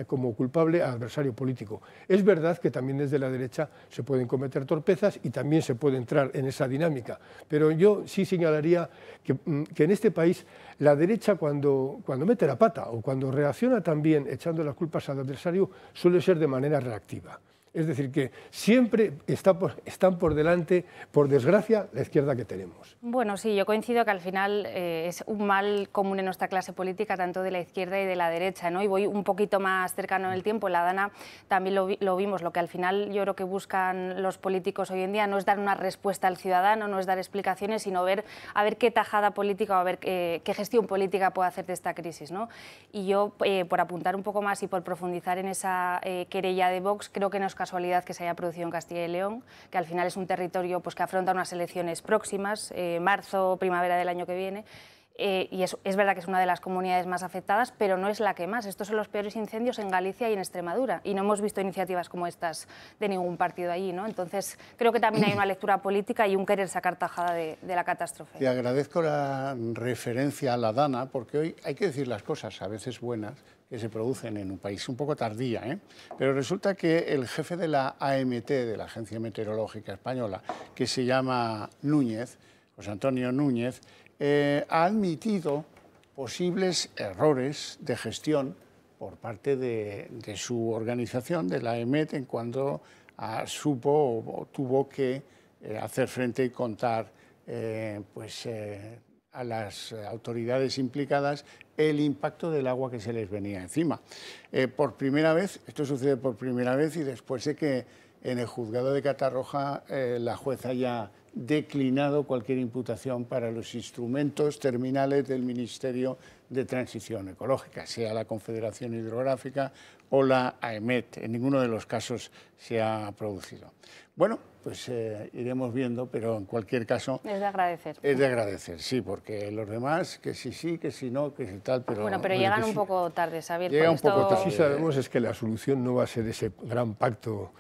[SPEAKER 12] como culpable al adversario político. Es verdad que también desde la derecha se pueden cometer torpezas y también se puede entrar en esa dinámica, pero yo sí señalaría que en este país la derecha, cuando mete la pata o cuando reacciona también echando las culpas al adversario, suele ser de manera reactiva. Es decir, que siempre están por delante, por desgracia, la izquierda que tenemos.
[SPEAKER 5] Bueno, sí, yo coincido que al final es un mal común en nuestra clase política, tanto de la izquierda y de la derecha, ¿no? Y voy un poquito más cercano en el tiempo. En la Dana también lo vimos. Lo que al final yo creo que buscan los políticos hoy en día no es dar una respuesta al ciudadano, no es dar explicaciones, sino a ver qué tajada política o a ver qué gestión política puede hacer de esta crisis, ¿no? Y yo, por apuntar un poco más y por profundizar en esa querella de Vox, creo que no es casualidad que se haya producido en Castilla y León, que al final es un territorio pues, que afronta unas elecciones próximas, marzo, primavera del año que viene, y es verdad que es una de las comunidades más afectadas, pero no es la que más. Estos son los peores incendios en Galicia y en Extremadura, y no hemos visto iniciativas como estas de ningún partido allí, ¿no? Entonces, creo que también hay una lectura política y un querer sacar tajada de la catástrofe.
[SPEAKER 1] Te agradezco la referencia a la Dana, porque hoy hay que decir las cosas, a veces buenas, que se producen en un país un poco tardía, ¿eh? Pero resulta que el jefe de la AMT, de la Agencia Meteorológica Española, que se llama Núñez, José Antonio Núñez, ha admitido posibles errores de gestión por parte de su organización, de la AEMET, en cuanto supo o tuvo que hacer frente y contar a las autoridades implicadas el impacto del agua que se les venía encima. Por primera vez, esto sucede por primera vez, y después de que en el juzgado de Catarroja la jueza haya declinado cualquier imputación para los instrumentos terminales del Ministerio de Transición Ecológica, sea la Confederación Hidrográfica o la AEMET. En ninguno de los casos se ha producido. Bueno, pues iremos viendo, pero en cualquier caso...
[SPEAKER 5] Es de agradecer.
[SPEAKER 1] Es de agradecer, sí, porque los demás, que sí, que si no, que si tal, pero...
[SPEAKER 5] Bueno, pero llegan un poco tarde, Xavier.
[SPEAKER 1] Llega un poco tarde.
[SPEAKER 12] Lo que sí sabemos es que la solución no va a ser ese gran pacto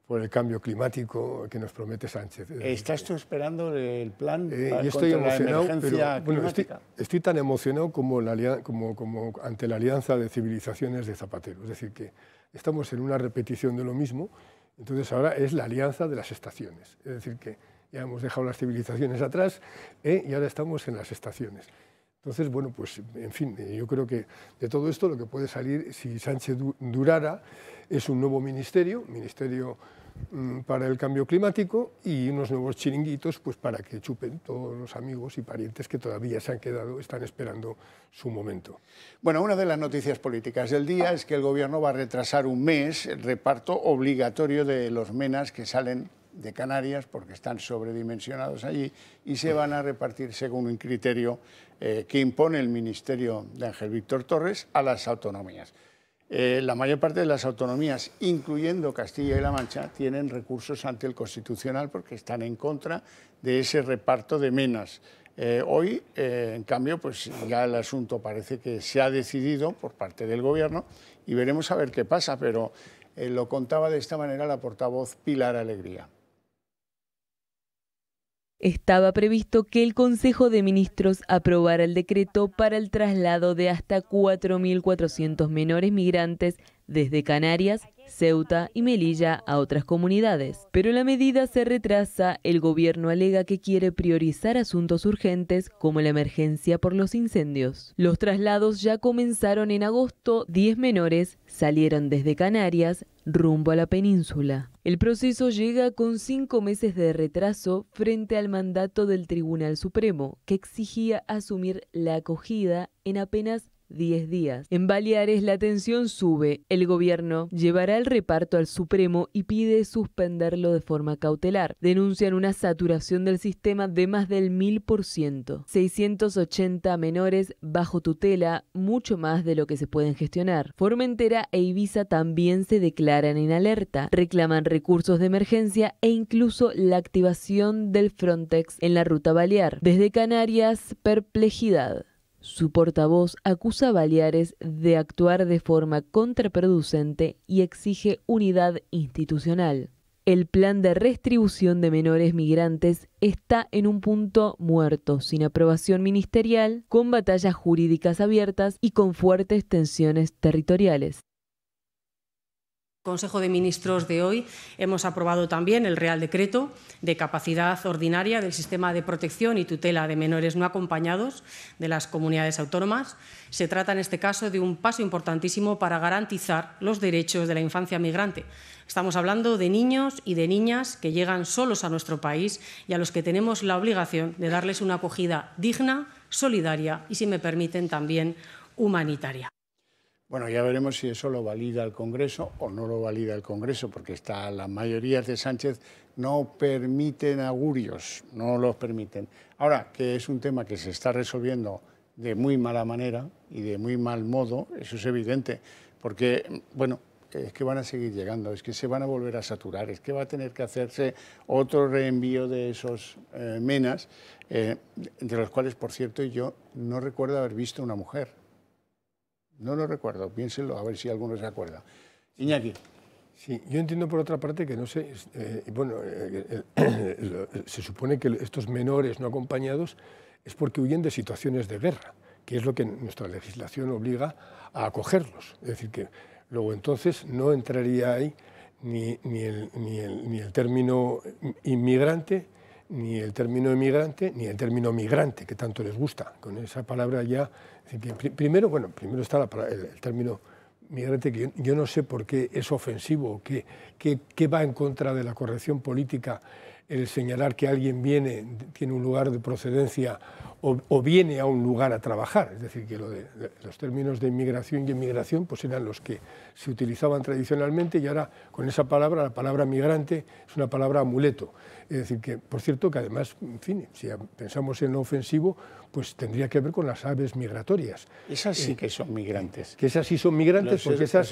[SPEAKER 12] por el cambio climático que nos promete Sánchez.
[SPEAKER 1] ¿Estás tú esperando el plan
[SPEAKER 12] yo estoy emocionado,
[SPEAKER 1] pero
[SPEAKER 12] estoy tan emocionado como ante la alianza de civilizaciones de Zapatero. Es decir, que estamos en una repetición de lo mismo, entonces ahora es la alianza de las estaciones. Es decir, que ya hemos dejado las civilizaciones atrás y ahora estamos en las estaciones. Entonces, bueno, pues, en fin, yo creo que de todo esto lo que puede salir, si Sánchez durara, es un nuevo ministerio para el cambio climático y unos nuevos chiringuitos pues para que chupen todos los amigos y parientes que todavía se han quedado, están esperando su momento.
[SPEAKER 1] Bueno, una de las noticias políticas del día es que el Gobierno va a retrasar un mes el reparto obligatorio de los menas que salen de Canarias porque están sobredimensionados allí y se van a repartir según un criterio que impone el Ministerio de Ángel Víctor Torres a las autonomías. La mayor parte de las autonomías, incluyendo Castilla y La Mancha, tienen recursos ante el Constitucional porque están en contra de ese reparto de menas. Hoy, en cambio, pues ya el asunto parece que se ha decidido por parte del Gobierno y veremos a ver qué pasa, pero lo contaba de esta manera la portavoz Pilar Alegría.
[SPEAKER 13] Estaba previsto que el Consejo de Ministros aprobara el decreto para el traslado de hasta 4.400 menores migrantes desde Canarias Ceuta y Melilla a otras comunidades. Pero la medida se retrasa. El gobierno alega que quiere priorizar asuntos urgentes como la emergencia por los incendios. Los traslados ya comenzaron en agosto. 10 menores salieron desde Canarias rumbo a la península. El proceso llega con 5 meses de retraso frente al mandato del Tribunal Supremo, que exigía asumir la acogida en apenas 10 días. En Baleares la tensión sube. El gobierno llevará el reparto al Supremo y pide suspenderlo de forma cautelar. Denuncian una saturación del sistema de más del 1000%. 680 menores bajo tutela, mucho más de lo que se pueden gestionar. Formentera e Ibiza también se declaran en alerta. Reclaman recursos de emergencia e incluso la activación del Frontex en la ruta balear. Desde Canarias, perplejidad. Su portavoz acusa a Baleares de actuar de forma contraproducente y exige unidad institucional. El plan de restribución de menores migrantes está en un punto muerto, sin aprobación ministerial, con batallas jurídicas abiertas y con fuertes tensiones territoriales.
[SPEAKER 14] Consejo de Ministros de hoy hemos aprobado también el Real Decreto de capacidad ordinaria del sistema de protección y tutela de menores no acompañados de las comunidades autónomas. Se trata en este caso de un paso importantísimo para garantizar los derechos de la infancia migrante. Estamos hablando de niños y de niñas que llegan solos a nuestro país y a los que tenemos la obligación de darles una acogida digna, solidaria y, si me permiten, también humanitaria.
[SPEAKER 1] Bueno, ya veremos si eso lo valida el Congreso o no lo valida el Congreso, porque las mayorías de Sánchez no permiten augurios, no los permiten. Ahora, que es un tema que se está resolviendo de muy mala manera y de muy mal modo, eso es evidente, porque, bueno, es que van a seguir llegando, es que se van a volver a saturar, es que va a tener que hacerse otro reenvío de esos menas, entre los cuales, por cierto, yo no recuerdo haber visto una mujer. No lo recuerdo, piénsenlo, a ver si alguno se acuerda. Iñaki.
[SPEAKER 12] Sí, yo entiendo por otra parte que no sé, se supone que estos menores no acompañados es porque huyen de situaciones de guerra, que es lo que nuestra legislación obliga a acogerlos. Es decir, que luego entonces no entraría ahí ni el término inmigrante, ni el término emigrante, ni el término migrante, que tanto les gusta. Con esa palabra ya... Primero está el término migrante, que yo no sé por qué es ofensivo, qué va en contra de la corrección política el señalar que alguien tiene un lugar de procedencia o viene a un lugar a trabajar. Es decir, que los términos de inmigración y emigración pues eran los que se utilizaban tradicionalmente y ahora con esa palabra, la palabra migrante, es una palabra amuleto. Es decir, que por cierto que además, en fin, si pensamos en lo ofensivo, pues tendría que ver con las aves migratorias.
[SPEAKER 1] Esas sí que son migrantes.
[SPEAKER 12] Que esas sí son migrantes porque esas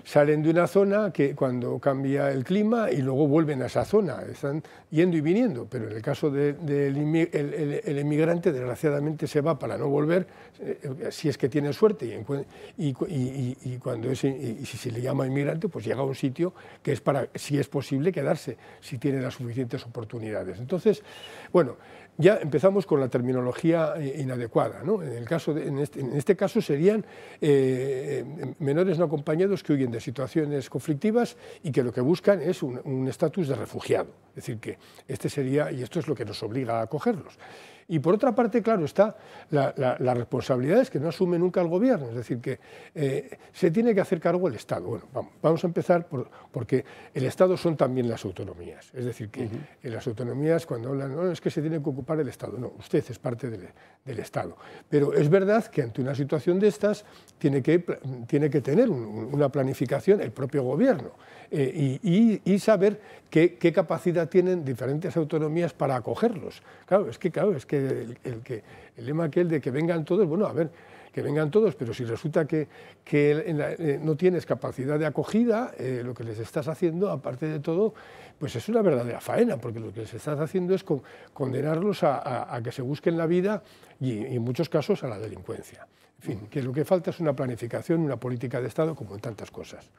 [SPEAKER 12] salen de una zona que cuando cambia el clima y luego vuelven a esa zona, están yendo y viniendo, pero en el caso del emigrante desgraciadamente se va para no volver, si es que tiene suerte y si se le llama inmigrante pues llega a un sitio que es para, si es posible, quedarse, si tiene las suficientes oportunidades. Entonces, bueno, ya empezamos con la terminología inadecuada, ¿no? En este caso serían menores no acompañados que huyen de situaciones conflictivas y que lo que buscan es un estatus de refugiado. Es decir, que este sería, y esto es lo que nos obliga a acogerlos. Y por otra parte, claro, está la responsabilidad es que no asume nunca el gobierno, es decir, que se tiene que hacer cargo el Estado. Bueno, vamos a empezar porque el Estado son también las autonomías, es decir, que en las autonomías cuando hablan, no, es que se tiene que ocupar el Estado, no, usted es parte del Estado. Pero es verdad que ante una situación de estas tiene que tener una planificación el propio gobierno y saber qué capacidad tienen diferentes autonomías para acogerlos. Claro, es que el lema aquel de que vengan todos, bueno, a ver, que vengan todos, pero si resulta que no tienes capacidad de acogida, lo que les estás haciendo, aparte de todo, pues es una verdadera faena, porque lo que les estás haciendo es condenarlos a que se busquen la vida y en muchos casos a la delincuencia. En fin, que lo que falta es una planificación, una política de Estado, como en tantas cosas.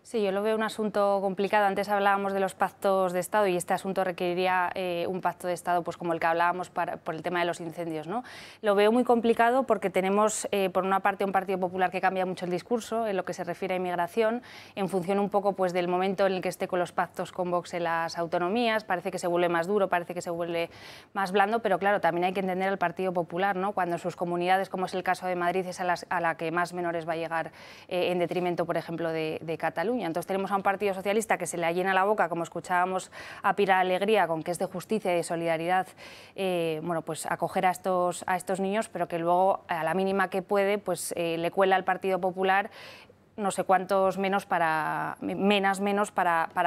[SPEAKER 5] Sí, yo lo veo un asunto complicado. Antes hablábamos de los pactos de Estado y este asunto requeriría un pacto de Estado pues como el que hablábamos por el tema de los incendios, ¿no? Lo veo muy complicado porque tenemos, por una parte, un Partido Popular que cambia mucho el discurso en lo que se refiere a inmigración, en función un poco pues, del momento en el que esté con los pactos con Vox en las autonomías. Parece que se vuelve más duro, parece que se vuelve más blando, pero claro, también hay que entender al Partido Popular, ¿no? Cuando en sus comunidades, como es el caso de Madrid, es a la que más menores va a llegar en detrimento, por ejemplo, de Cataluña. Entonces tenemos a un Partido Socialista que se le llena la boca, como escuchábamos a Pilar Alegría, con que es de justicia y de solidaridad, bueno, pues acoger a estos niños, pero que luego, a la mínima que puede, pues le cuela al Partido Popular no sé cuántos menos para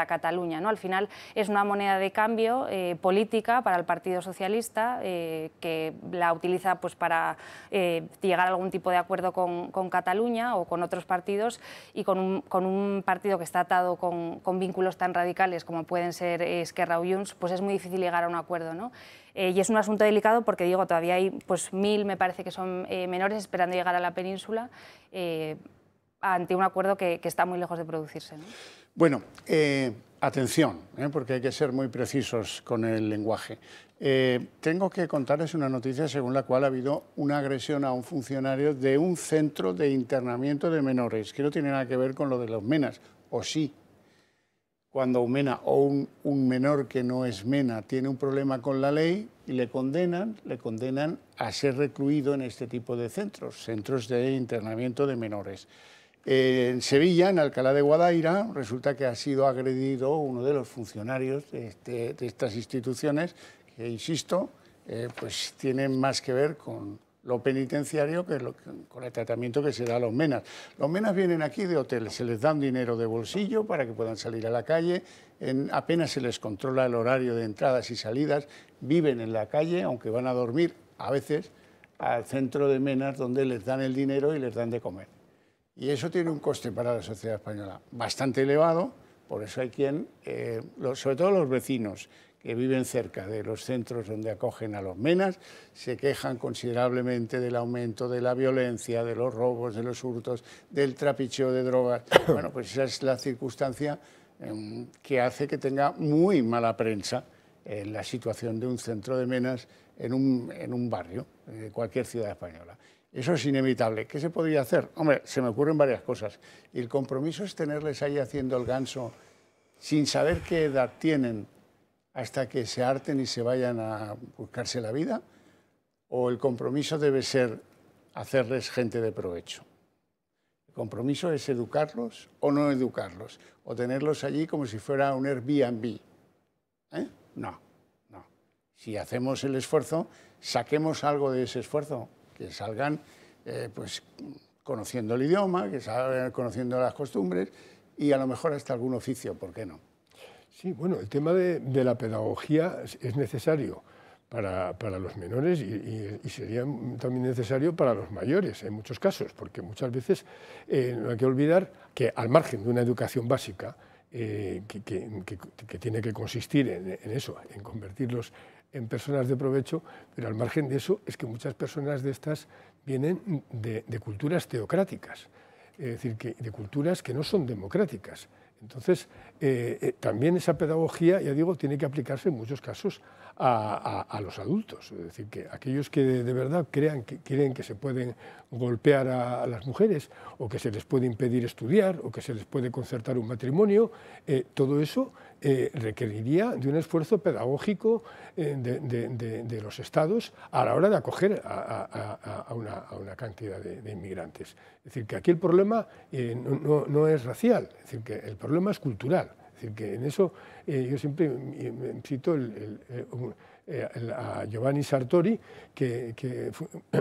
[SPEAKER 5] Cataluña, ¿no? Al final es una moneda de cambio política para el Partido Socialista, que la utiliza pues, para llegar a algún tipo de acuerdo con Cataluña o con otros partidos, y con un partido que está atado con vínculos tan radicales como pueden ser Esquerra o Junts, pues es muy difícil llegar a un acuerdo, ¿no? Y es un asunto delicado porque, digo, todavía hay pues 1000, me parece que son menores esperando llegar a la península, ante un acuerdo que está muy lejos de producirse, ¿no?
[SPEAKER 1] Bueno, atención, porque hay que ser muy precisos con el lenguaje. Tengo que contarles una noticia según la cual ha habido una agresión a un funcionario de un centro de internamiento de menores, que no tiene nada que ver con lo de los menas, o sí. Cuando un mena o un menor que no es mena tiene un problema con la ley y le condenan a ser recluido en este tipo de centros de internamiento de menores. En Sevilla, en Alcalá de Guadaira, resulta que ha sido agredido uno de los funcionarios de estas instituciones, que, insisto, pues tienen más que ver con lo penitenciario que con el tratamiento que se da a los menas. Los menas vienen aquí de hoteles, se les da un dinero de bolsillo para que puedan salir a la calle, apenas se les controla el horario de entradas y salidas, viven en la calle, aunque van a dormir a veces al centro de menas donde les dan el dinero y les dan de comer. Y eso tiene un coste para la sociedad española bastante elevado, por eso hay quien, sobre todo los vecinos que viven cerca de los centros donde acogen a los menas, se quejan considerablemente del aumento de la violencia, de los robos, de los hurtos, del trapicheo de drogas. Bueno, pues esa es la circunstancia que hace que tenga muy mala prensa la situación de un centro de menas en un barrio de cualquier ciudad española. Eso es inevitable. ¿Qué se podría hacer? Hombre, se me ocurren varias cosas. Y el compromiso es tenerles ahí haciendo el ganso sin saber qué edad tienen hasta que se harten y se vayan a buscarse la vida, o el compromiso debe ser hacerles gente de provecho. El compromiso es educarlos o no educarlos, o tenerlos allí como si fuera un Airbnb. No. Si hacemos el esfuerzo, saquemos algo de ese esfuerzo, que salgan pues, conociendo el idioma, que salgan conociendo las costumbres y a lo mejor hasta algún oficio, ¿por qué no?
[SPEAKER 12] Sí, bueno, el tema de la pedagogía es necesario para los menores y sería también necesario para los mayores en muchos casos, porque muchas veces no hay que olvidar que al margen de una educación básica que tiene que consistir en eso, en convertirlos en personas de provecho, pero al margen de eso es que muchas personas de estas vienen de culturas teocráticas, es decir, de culturas que no son democráticas. Entonces, también esa pedagogía, ya digo, tiene que aplicarse en muchos casos a los adultos. Es decir, que aquellos que de verdad creen que se pueden golpear a las mujeres, o que se les puede impedir estudiar, o que se les puede concertar un matrimonio, todo eso requeriría de un esfuerzo pedagógico de los estados a la hora de acoger a una cantidad de inmigrantes. Es decir, que aquí el problema no es racial, es decir, que el problema es cultural. Es decir, que en eso yo siempre cito a Giovanni Sartori, que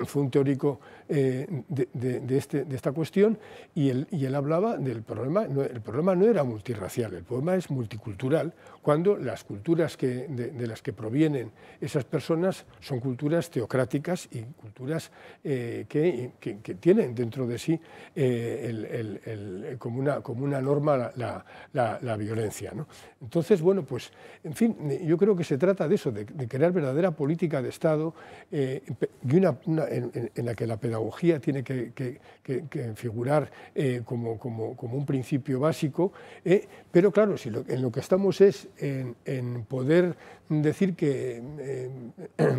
[SPEAKER 12] fue un teórico de esta cuestión, y él hablaba del problema. El problema no era multirracial, el problema es multicultural, cuando las culturas de las que provienen esas personas son culturas teocráticas y culturas que tienen dentro de sí como una norma la violencia, ¿no? Entonces, bueno, pues, en fin, yo creo que se trata de eso, de que crear verdadera política de Estado y en la que la pedagogía tiene que figurar como un principio básico, pero claro, si en lo que estamos es en poder decir que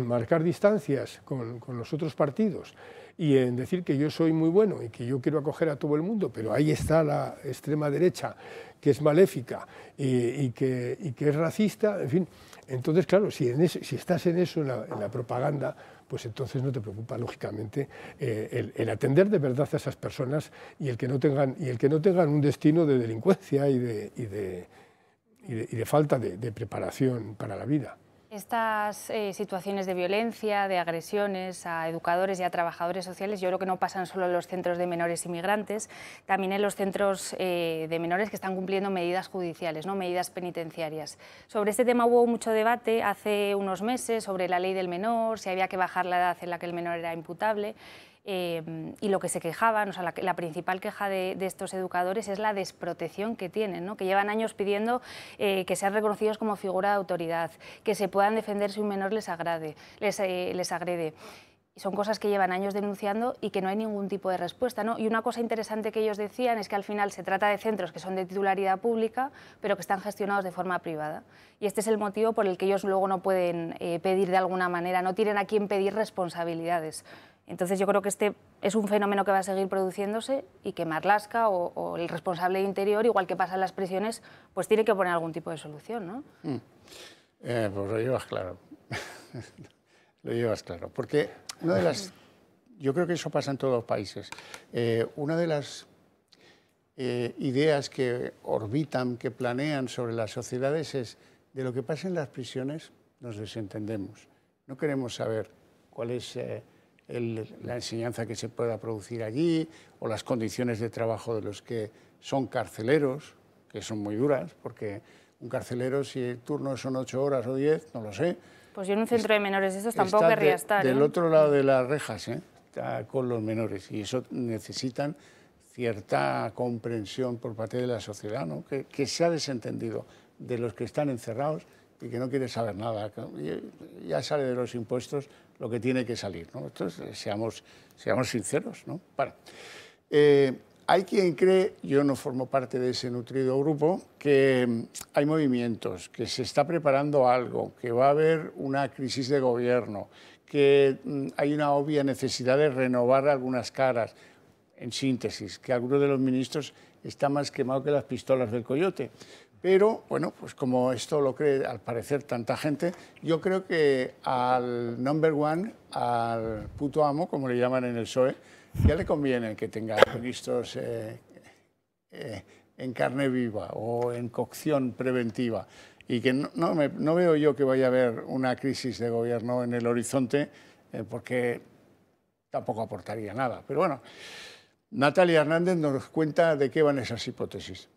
[SPEAKER 12] marcar distancias con los otros partidos y en decir que yo soy muy bueno y que yo quiero acoger a todo el mundo, pero ahí está la extrema derecha, que es maléfica y que es racista, en fin. Entonces, claro, si estás en eso, en la propaganda, pues entonces no te preocupa, lógicamente, el atender de verdad a esas personas y el que no tengan un destino de delincuencia y de falta de preparación para la vida.
[SPEAKER 5] Estas situaciones de violencia, de agresiones a educadores y a trabajadores sociales, yo creo que no pasan solo en los centros de menores inmigrantes, también en los centros de menores que están cumpliendo medidas judiciales, ¿no? Medidas penitenciarias. Sobre este tema hubo mucho debate hace unos meses sobre la ley del menor, si había que bajar la edad en la que el menor era imputable. Y lo que se quejaban, o sea, la principal queja de estos educadores es la desprotección que tienen, ¿no? Que llevan años pidiendo que sean reconocidos como figura de autoridad, que se puedan defender si un menor les agrede. Son cosas que llevan años denunciando y que no hay ningún tipo de respuesta, ¿no? Y una cosa interesante que ellos decían es que al final se trata de centros que son de titularidad pública, pero que están gestionados de forma privada. Y este es el motivo por el que ellos luego no pueden pedir de alguna manera, no tienen a quién pedir responsabilidades. Entonces yo creo que este es un fenómeno que va a seguir produciéndose y que Marlaska o el responsable de Interior, igual que pasa en las prisiones, pues tiene que poner algún tipo de solución, ¿no?
[SPEAKER 1] Pues lo llevas claro. Lo llevas claro. Porque yo creo que eso pasa en todos los países. Una de las ideas que orbitan, que planean sobre las sociedades es de lo que pasa en las prisiones nos desentendemos. No queremos saber cuál es la enseñanza que se pueda producir allí o las condiciones de trabajo de los que son carceleros, que son muy duras, porque un carcelero, si el turno son 8 horas o 10, no lo sé.
[SPEAKER 5] Pues yo en un centro de menores de estos tampoco querría estar.
[SPEAKER 1] Del otro lado de las rejas, con los menores, y eso necesitan cierta comprensión por parte de la sociedad, ¿no? Que se ha desentendido de los que están encerrados y que no quiere saber nada. Ya sale de los impuestos lo que tiene que salir, ¿no? Entonces, seamos sinceros, ¿no? Hay quien cree, yo no formo parte de ese nutrido grupo, que hay movimientos, que se está preparando algo, que va a haber una crisis de gobierno, que hay una obvia necesidad de renovar algunas caras. En síntesis, que alguno de los ministros está más quemado que las pistolas del coyote. Pero, bueno, pues como esto lo cree al parecer tanta gente, yo creo que al number one, al puto amo, como le llaman en el PSOE, ya le conviene que tenga ministros en carne viva o en cocción preventiva. Y que no veo yo que vaya a haber una crisis de gobierno en el horizonte, porque tampoco aportaría nada. Pero bueno, Natalia Hernández nos cuenta de qué van esas hipótesis.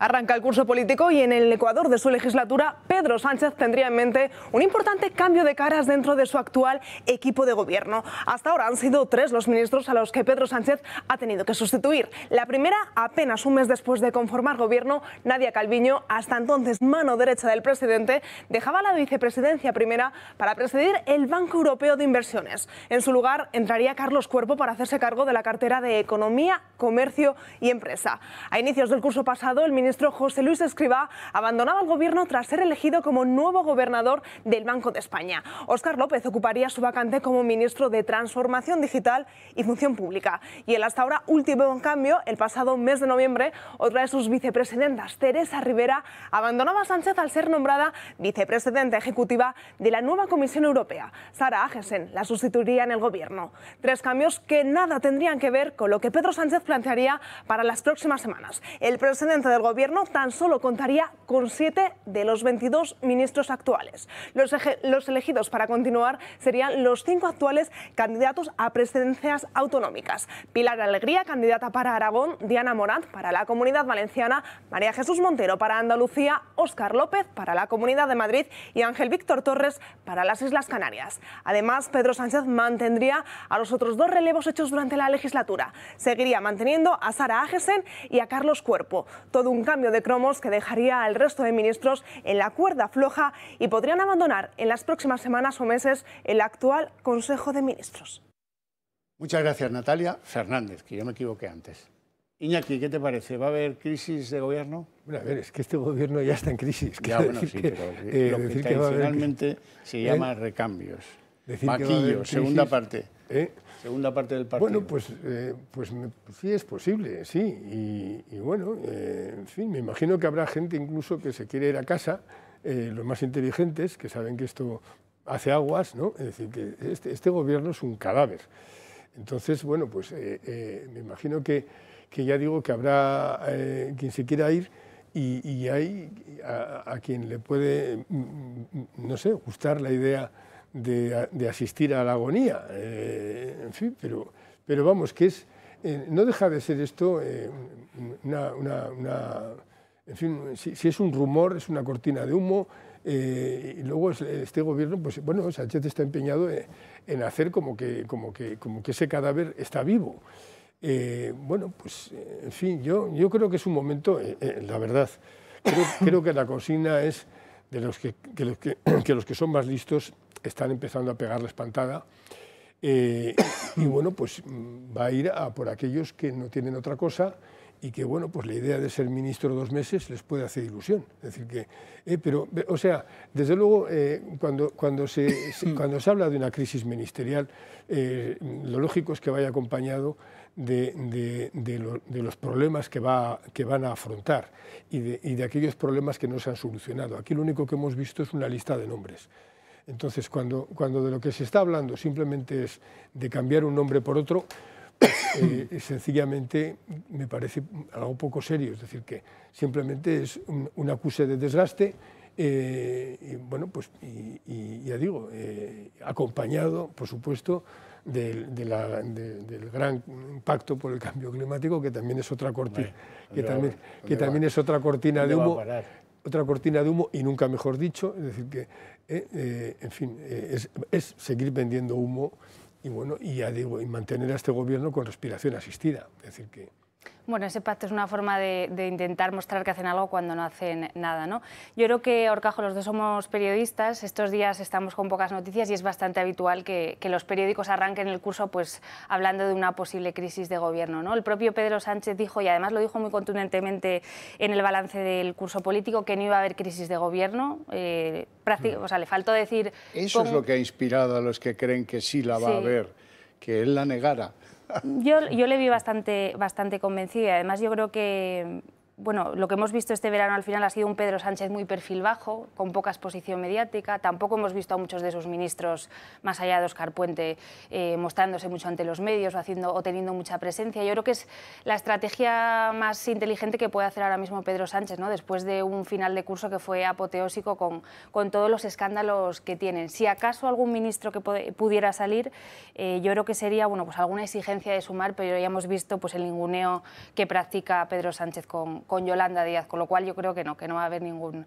[SPEAKER 15] Arranca el curso político y en el Ecuador de su legislatura, Pedro Sánchez tendría en mente un importante cambio de caras dentro de su actual equipo de gobierno. Hasta ahora han sido 3 los ministros a los que Pedro Sánchez ha tenido que sustituir. La primera, apenas un mes después de conformar gobierno, Nadia Calviño, hasta entonces mano derecha del presidente, dejaba la vicepresidencia primera para presidir el Banco Europeo de Inversiones. En su lugar entraría Carlos Cuerpo para hacerse cargo de la cartera de Economía, Comercio y Empresa. A inicios del curso pasado, el ministro José Luis Escrivá abandonaba el gobierno tras ser elegido como nuevo gobernador del Banco de España. Óscar López ocuparía su vacante como ministro de Transformación Digital y Función Pública. Y el hasta ahora último cambio, el pasado mes de noviembre, otra de sus vicepresidentas, Teresa Rivera, abandonaba a Sánchez al ser nombrada vicepresidenta ejecutiva de la nueva Comisión Europea. Sara Agesen la sustituiría en el gobierno. 3 cambios que nada tendrían que ver con lo que Pedro Sánchez plantearía para las próximas semanas. El presidente del gobierno tan solo contaría con 7 de los 22 ministros actuales. Los elegidos para continuar serían los 5 actuales candidatos a presidencias autonómicas. Pilar Alegría, candidata para Aragón, Diana Morant para la Comunidad Valenciana, María Jesús Montero para Andalucía, Óscar López para la Comunidad de Madrid y Ángel Víctor Torres para las Islas Canarias. Además, Pedro Sánchez mantendría a los otros 2 relevos hechos durante la legislatura. Seguiría manteniendo a Sara Agesen y a Carlos Cuerpo. Todo un un cambio de cromos que dejaría al resto de ministros en la cuerda floja y podrían abandonar en las próximas semanas o meses el actual Consejo de Ministros.
[SPEAKER 1] Muchas gracias, Natalia. Fernández, que yo me equivoqué antes. Iñaki, ¿qué te parece? ¿Va a haber crisis de gobierno?
[SPEAKER 12] Bueno, a ver, es que este gobierno ya está en crisis.
[SPEAKER 1] Ya, bueno, sí, pero lo que tradicionalmente se llama recambios. Vaquillo, segunda parte. Segunda parte del partido.
[SPEAKER 12] Bueno, pues sí es posible, sí. Y bueno, en fin, me imagino que habrá gente incluso que se quiere ir a casa, los más inteligentes, que saben que esto hace aguas, ¿no? Es decir, que este gobierno es un cadáver. Entonces, bueno, pues me imagino que ya digo que habrá quien se quiera ir y hay a quien le puede, no sé, gustar la idea de asistir a la agonía. En fin, pero vamos, que es no deja de ser esto en fin, si es un rumor, es una cortina de humo. Y luego este gobierno, pues bueno, Sánchez está empeñado en hacer como que ese cadáver está vivo. Bueno, pues en fin, yo creo que es un momento, la verdad, creo que la consigna es de los que son más listos están empezando a pegar la espantada y bueno, pues va a ir a por aquellos que no tienen otra cosa y que, bueno, pues la idea de ser ministro 2 meses les puede hacer ilusión. Es decir, que, pero, o sea, desde luego, cuando se habla de una crisis ministerial, lo lógico es que vaya acompañado de los problemas que van a afrontar y de aquellos problemas que no se han solucionado. Aquí lo único que hemos visto es una lista de nombres. Entonces, cuando de lo que se está hablando simplemente es de cambiar un nombre por otro, sencillamente me parece algo poco serio. Es decir, que simplemente es un acuse de desgaste y, bueno, pues, y ya digo, acompañado, por supuesto, del gran pacto por el cambio climático, que también es otra cortina, también es otra cortina de humo. Otra cortina de humo, y nunca mejor dicho, es decir que, en fin, es seguir vendiendo humo y, bueno, y ya digo, y mantener a este gobierno con respiración asistida. Es decir que...
[SPEAKER 5] Bueno, ese pacto es una forma de intentar mostrar que hacen algo cuando no hacen nada, ¿no? Yo creo que, Horcajo, los dos somos periodistas, estos días estamos con pocas noticias y es bastante habitual que los periódicos arranquen el curso pues hablando de una posible crisis de gobierno, ¿no? El propio Pedro Sánchez dijo, y además lo dijo muy contundentemente en el balance del curso político, que no iba a haber crisis de gobierno. O sea, le faltó decir...
[SPEAKER 1] Eso es lo que ha inspirado a los que creen que sí la va a haber, que él la negara.
[SPEAKER 5] Yo le vi bastante convencida y además yo creo que, bueno, lo que hemos visto este verano al final ha sido un Pedro Sánchez muy perfil bajo, con poca exposición mediática. Tampoco hemos visto a muchos de sus ministros, más allá de Óscar Puente, mostrándose mucho ante los medios o teniendo mucha presencia. Yo creo que es la estrategia más inteligente que puede hacer ahora mismo Pedro Sánchez, ¿no? Después de un final de curso que fue apoteósico con todos los escándalos que tienen. Si acaso algún ministro que pudiera salir, yo creo que sería, bueno, pues alguna exigencia de sumar, pero ya hemos visto pues el ninguneo que practica Pedro Sánchez con Yolanda Díaz, con lo cual yo creo que no va a haber ningún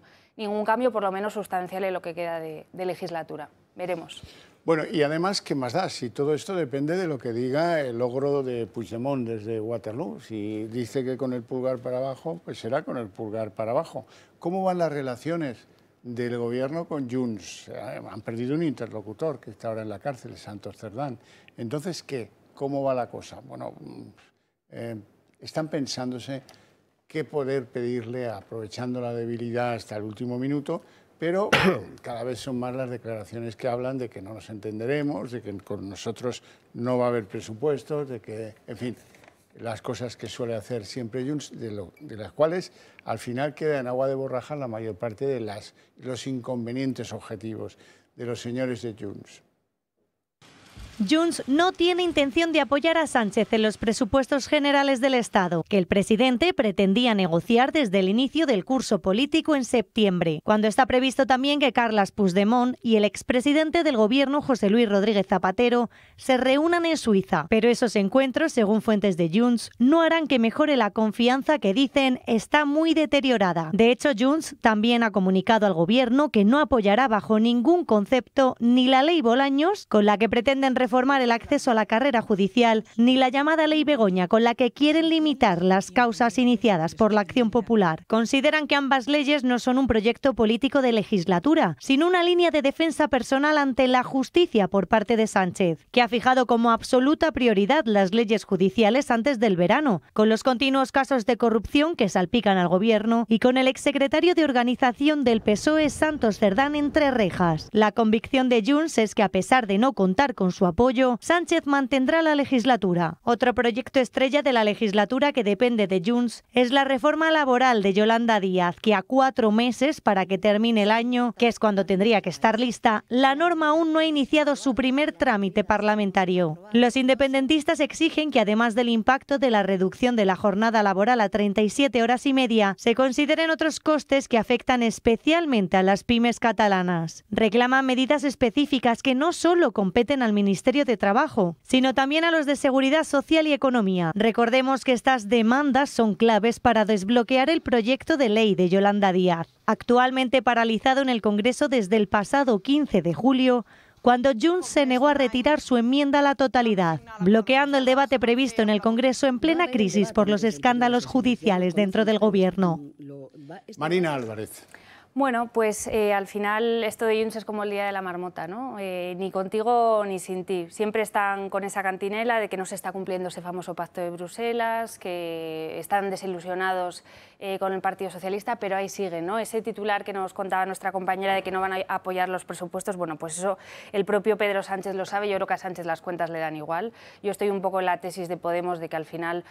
[SPEAKER 5] cambio, por lo menos sustancial, en lo que queda de legislatura. Veremos.
[SPEAKER 1] Bueno, y además, ¿qué más da? Si todo esto depende de lo que diga el logro de Puigdemont desde Waterloo. Si dice que con el pulgar para abajo, pues será con el pulgar para abajo. ¿Cómo van las relaciones del gobierno con Junts? Han perdido un interlocutor que está ahora en la cárcel, Santos Cerdán. Entonces, ¿qué? ¿Cómo va la cosa? Bueno, están pensándose qué poder pedirle, aprovechando la debilidad hasta el último minuto, pero cada vez son más las declaraciones que hablan de que no nos entenderemos, de que con nosotros no va a haber presupuestos, de que, en fin, las cosas que suele hacer siempre Junts, de las cuales al final queda en agua de borraja la mayor parte de los inconvenientes objetivos de los señores de Junts.
[SPEAKER 16] Junts no tiene intención de apoyar a Sánchez en los presupuestos generales del Estado, que el presidente pretendía negociar desde el inicio del curso político en septiembre, cuando está previsto también que Carles Puigdemont y el expresidente del Gobierno, José Luis Rodríguez Zapatero, se reúnan en Suiza. Pero esos encuentros, según fuentes de Junts, no harán que mejore la confianza que dicen está muy deteriorada. De hecho, Junts también ha comunicado al Gobierno que no apoyará bajo ningún concepto ni la ley Bolaños, con la que pretenden reformar el acceso a la carrera judicial ni la llamada Ley Begoña, con la que quieren limitar las causas iniciadas por la Acción Popular. Consideran que ambas leyes no son un proyecto político de legislatura, sino una línea de defensa personal ante la justicia por parte de Sánchez, que ha fijado como absoluta prioridad las leyes judiciales antes del verano, con los continuos casos de corrupción que salpican al gobierno y con el exsecretario de Organización del PSOE, Santos Cerdán, entre rejas. La convicción de Junts es que, a pesar de no contar con su apoyo, Sánchez mantendrá la legislatura. Otro proyecto estrella de la legislatura que depende de Junts es la reforma laboral de Yolanda Díaz, que a 4 meses para que termine el año, que es cuando tendría que estar lista, la norma aún no ha iniciado su primer trámite parlamentario. Los independentistas exigen que, además del impacto de la reducción de la jornada laboral a 37 horas y media, se consideren otros costes que afectan especialmente a las pymes catalanas. Reclaman medidas específicas que no solo competen al Ministerio de Trabajo, sino también a los de Seguridad Social y Economía. Recordemos que estas demandas son claves para desbloquear el proyecto de ley de Yolanda Díaz, actualmente paralizado en el Congreso desde el pasado 15 de julio, cuando Junts se negó a retirar su enmienda a la totalidad, bloqueando el debate previsto en el Congreso en plena crisis por los escándalos judiciales dentro del Gobierno.
[SPEAKER 1] Marina Álvarez.
[SPEAKER 5] Bueno, pues al final esto de Junts es como el día de la marmota, ¿no? Ni contigo ni sin ti. Siempre están con esa cantinela de que no se está cumpliendo ese famoso pacto de Bruselas, que están desilusionados con el Partido Socialista, pero ahí siguen, ¿no? Ese titular que nos contaba nuestra compañera de que no van a apoyar los presupuestos, bueno, pues eso el propio Pedro Sánchez lo sabe. Yo creo que a Sánchez las cuentas le dan igual. Yo estoy un poco en la tesis de Podemos de que al final,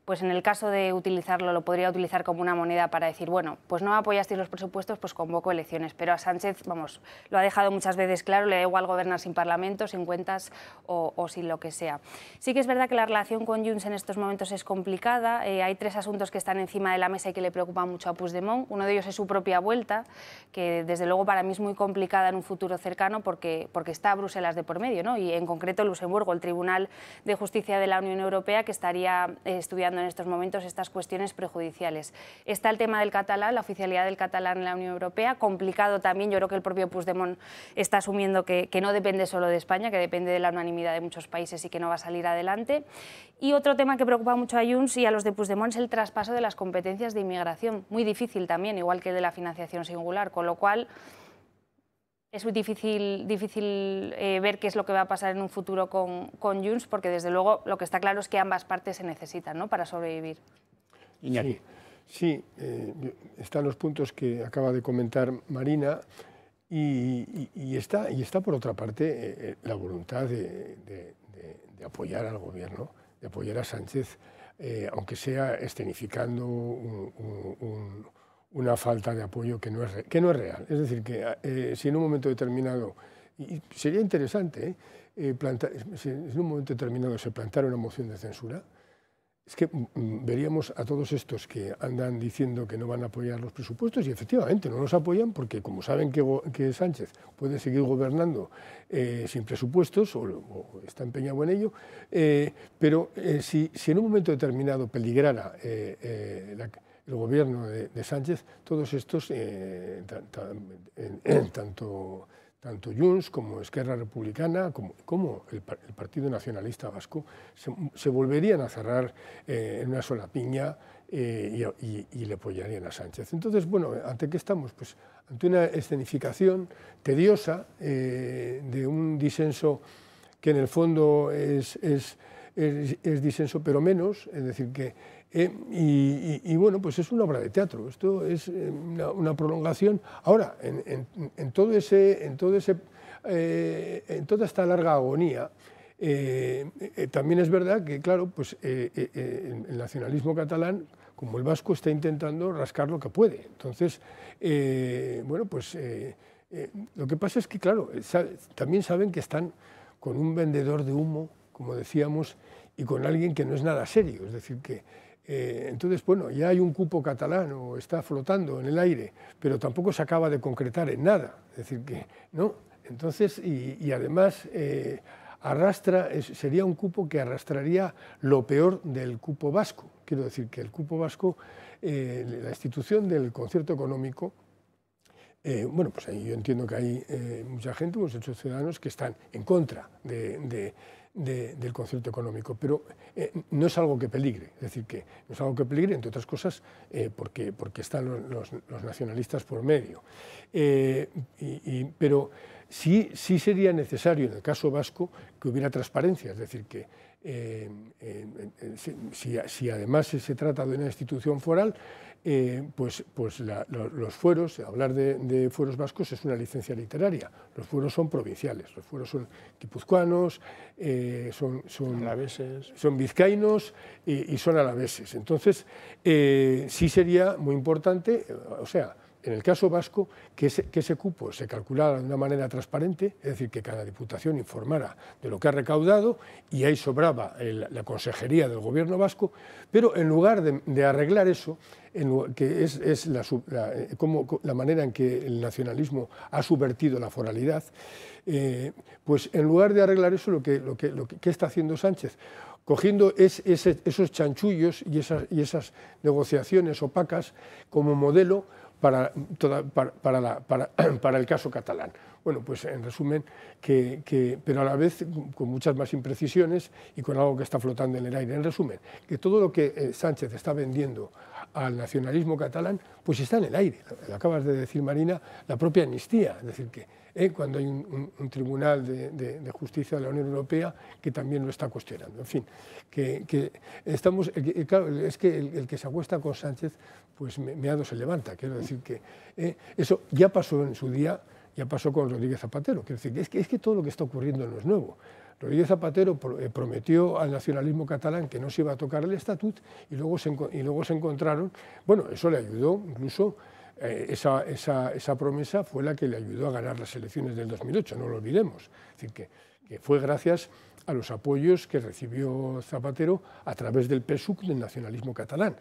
[SPEAKER 5] pues en el caso de utilizarlo, lo podría utilizar como una moneda para decir, bueno, pues no apoyasteis los presupuestos, pues convoco elecciones. Pero a Sánchez, vamos, lo ha dejado muchas veces claro, le da igual gobernar sin Parlamento, sin cuentas o sin lo que sea. Sí que es verdad que la relación con Junts en estos momentos es complicada. Hay 3 asuntos que están encima de la mesa y que le preocupan mucho a Puigdemont. Uno de ellos es su propia vuelta, que desde luego para mí es muy complicada en un futuro cercano porque está Bruselas de por medio, ¿no? Y en concreto Luxemburgo, el Tribunal de Justicia de la Unión Europea, que estaría estudiando en estos momentos estas cuestiones prejudiciales. Está el tema del catalán, la oficialidad del catalán en la Unión Europea, complicado también. Yo creo que el propio Puigdemont está asumiendo que no depende solo de España, que depende de la unanimidad de muchos países y que no va a salir adelante. Y otro tema que preocupa mucho a Junts y a los de Puigdemont es el traspaso de las competencias de inmigración, muy difícil también, igual que el de la financiación singular, con lo cual es muy difícil ver qué es lo que va a pasar en un futuro con Junts, porque desde luego lo que está claro es que ambas partes se necesitan, ¿no?, para sobrevivir.
[SPEAKER 1] Iñaki.
[SPEAKER 12] Sí, están los puntos que acaba de comentar Marina y está por otra parte la voluntad de apoyar al Gobierno, de apoyar a Sánchez, aunque sea escenificando una falta de apoyo que no es real. Es decir, que si en un momento determinado, y sería interesante, si en un momento determinado se plantara una moción de censura, es que veríamos a todos estos que andan diciendo que no van a apoyar los presupuestos y efectivamente no los apoyan porque como saben que Sánchez puede seguir gobernando sin presupuestos o está empeñado en ello, pero si en un momento determinado peligrara el gobierno de Sánchez, todos estos, tanto Junts como Esquerra Republicana, como el Partido Nacionalista Vasco, se volverían a cerrar en una sola piña y le apoyarían a Sánchez. Entonces, bueno, ¿ante qué estamos? Pues ante una escenificación tediosa de un disenso que en el fondo es disenso, pero menos, es decir, que y bueno, pues es una obra de teatro, esto es una prolongación. Ahora, en toda esta larga agonía, también es verdad que, claro, pues el nacionalismo catalán, como el vasco, está intentando rascar lo que puede. Entonces, bueno, pues lo que pasa es que, claro, también saben que están con un vendedor de humo, como decíamos, y con alguien que no es nada serio, es decir, que entonces, bueno, ya hay un cupo catalán o está flotando en el aire, pero tampoco se acaba de concretar en nada, es decir, que no. Entonces, y además sería un cupo que arrastraría lo peor del cupo vasco. Quiero decir que el cupo vasco, la institución del concierto económico, Bueno, pues ahí yo entiendo que hay mucha gente, muchos ciudadanos que están en contra del concierto económico, pero no es algo que peligre, es decir, que no es algo que peligre, entre otras cosas, porque están los nacionalistas por medio. Pero sí sería necesario, en el caso vasco, que hubiera transparencia, es decir, que si además se trata de una institución foral, pues los fueros, hablar de fueros vascos es una licencia literaria, los fueros son provinciales, los fueros son guipuzcoanos, son vizcaínos y son alaveses. Entonces, sí sería muy importante, o sea, en el caso vasco, que ese cupo se calculara de una manera transparente, es decir, que cada diputación informara de lo que ha recaudado y ahí sobraba la consejería del gobierno vasco, pero en lugar de arreglar eso, que es la manera en que el nacionalismo ha subvertido la foralidad, pues en lugar de arreglar eso, ¿qué está haciendo Sánchez? Cogiendo esos chanchullos y esas negociaciones opacas como modelo para el caso catalán. Bueno, pues en resumen, pero a la vez con muchas más imprecisiones y con algo que está flotando en el aire. En resumen, que todo lo que Sánchez está vendiendo al nacionalismo catalán, pues está en el aire. Lo acabas de decir, Marina, la propia amnistía. Es decir, que cuando hay un tribunal de justicia de la Unión Europea que también lo está cuestionando. En fin, claro, es que el que se acuesta con Sánchez, pues meado se levanta. Quiero decir que eso ya pasó en su día, ya pasó con Rodríguez Zapatero. Quiero decir, es que todo lo que está ocurriendo no es nuevo. Rodríguez Zapatero prometió al nacionalismo catalán que no se iba a tocar el estatut y luego se encontraron, bueno, eso le ayudó, incluso esa promesa fue la que le ayudó a ganar las elecciones del 2008, no lo olvidemos. Es decir, que fue gracias a los apoyos que recibió Zapatero a través del PSUC del nacionalismo catalán.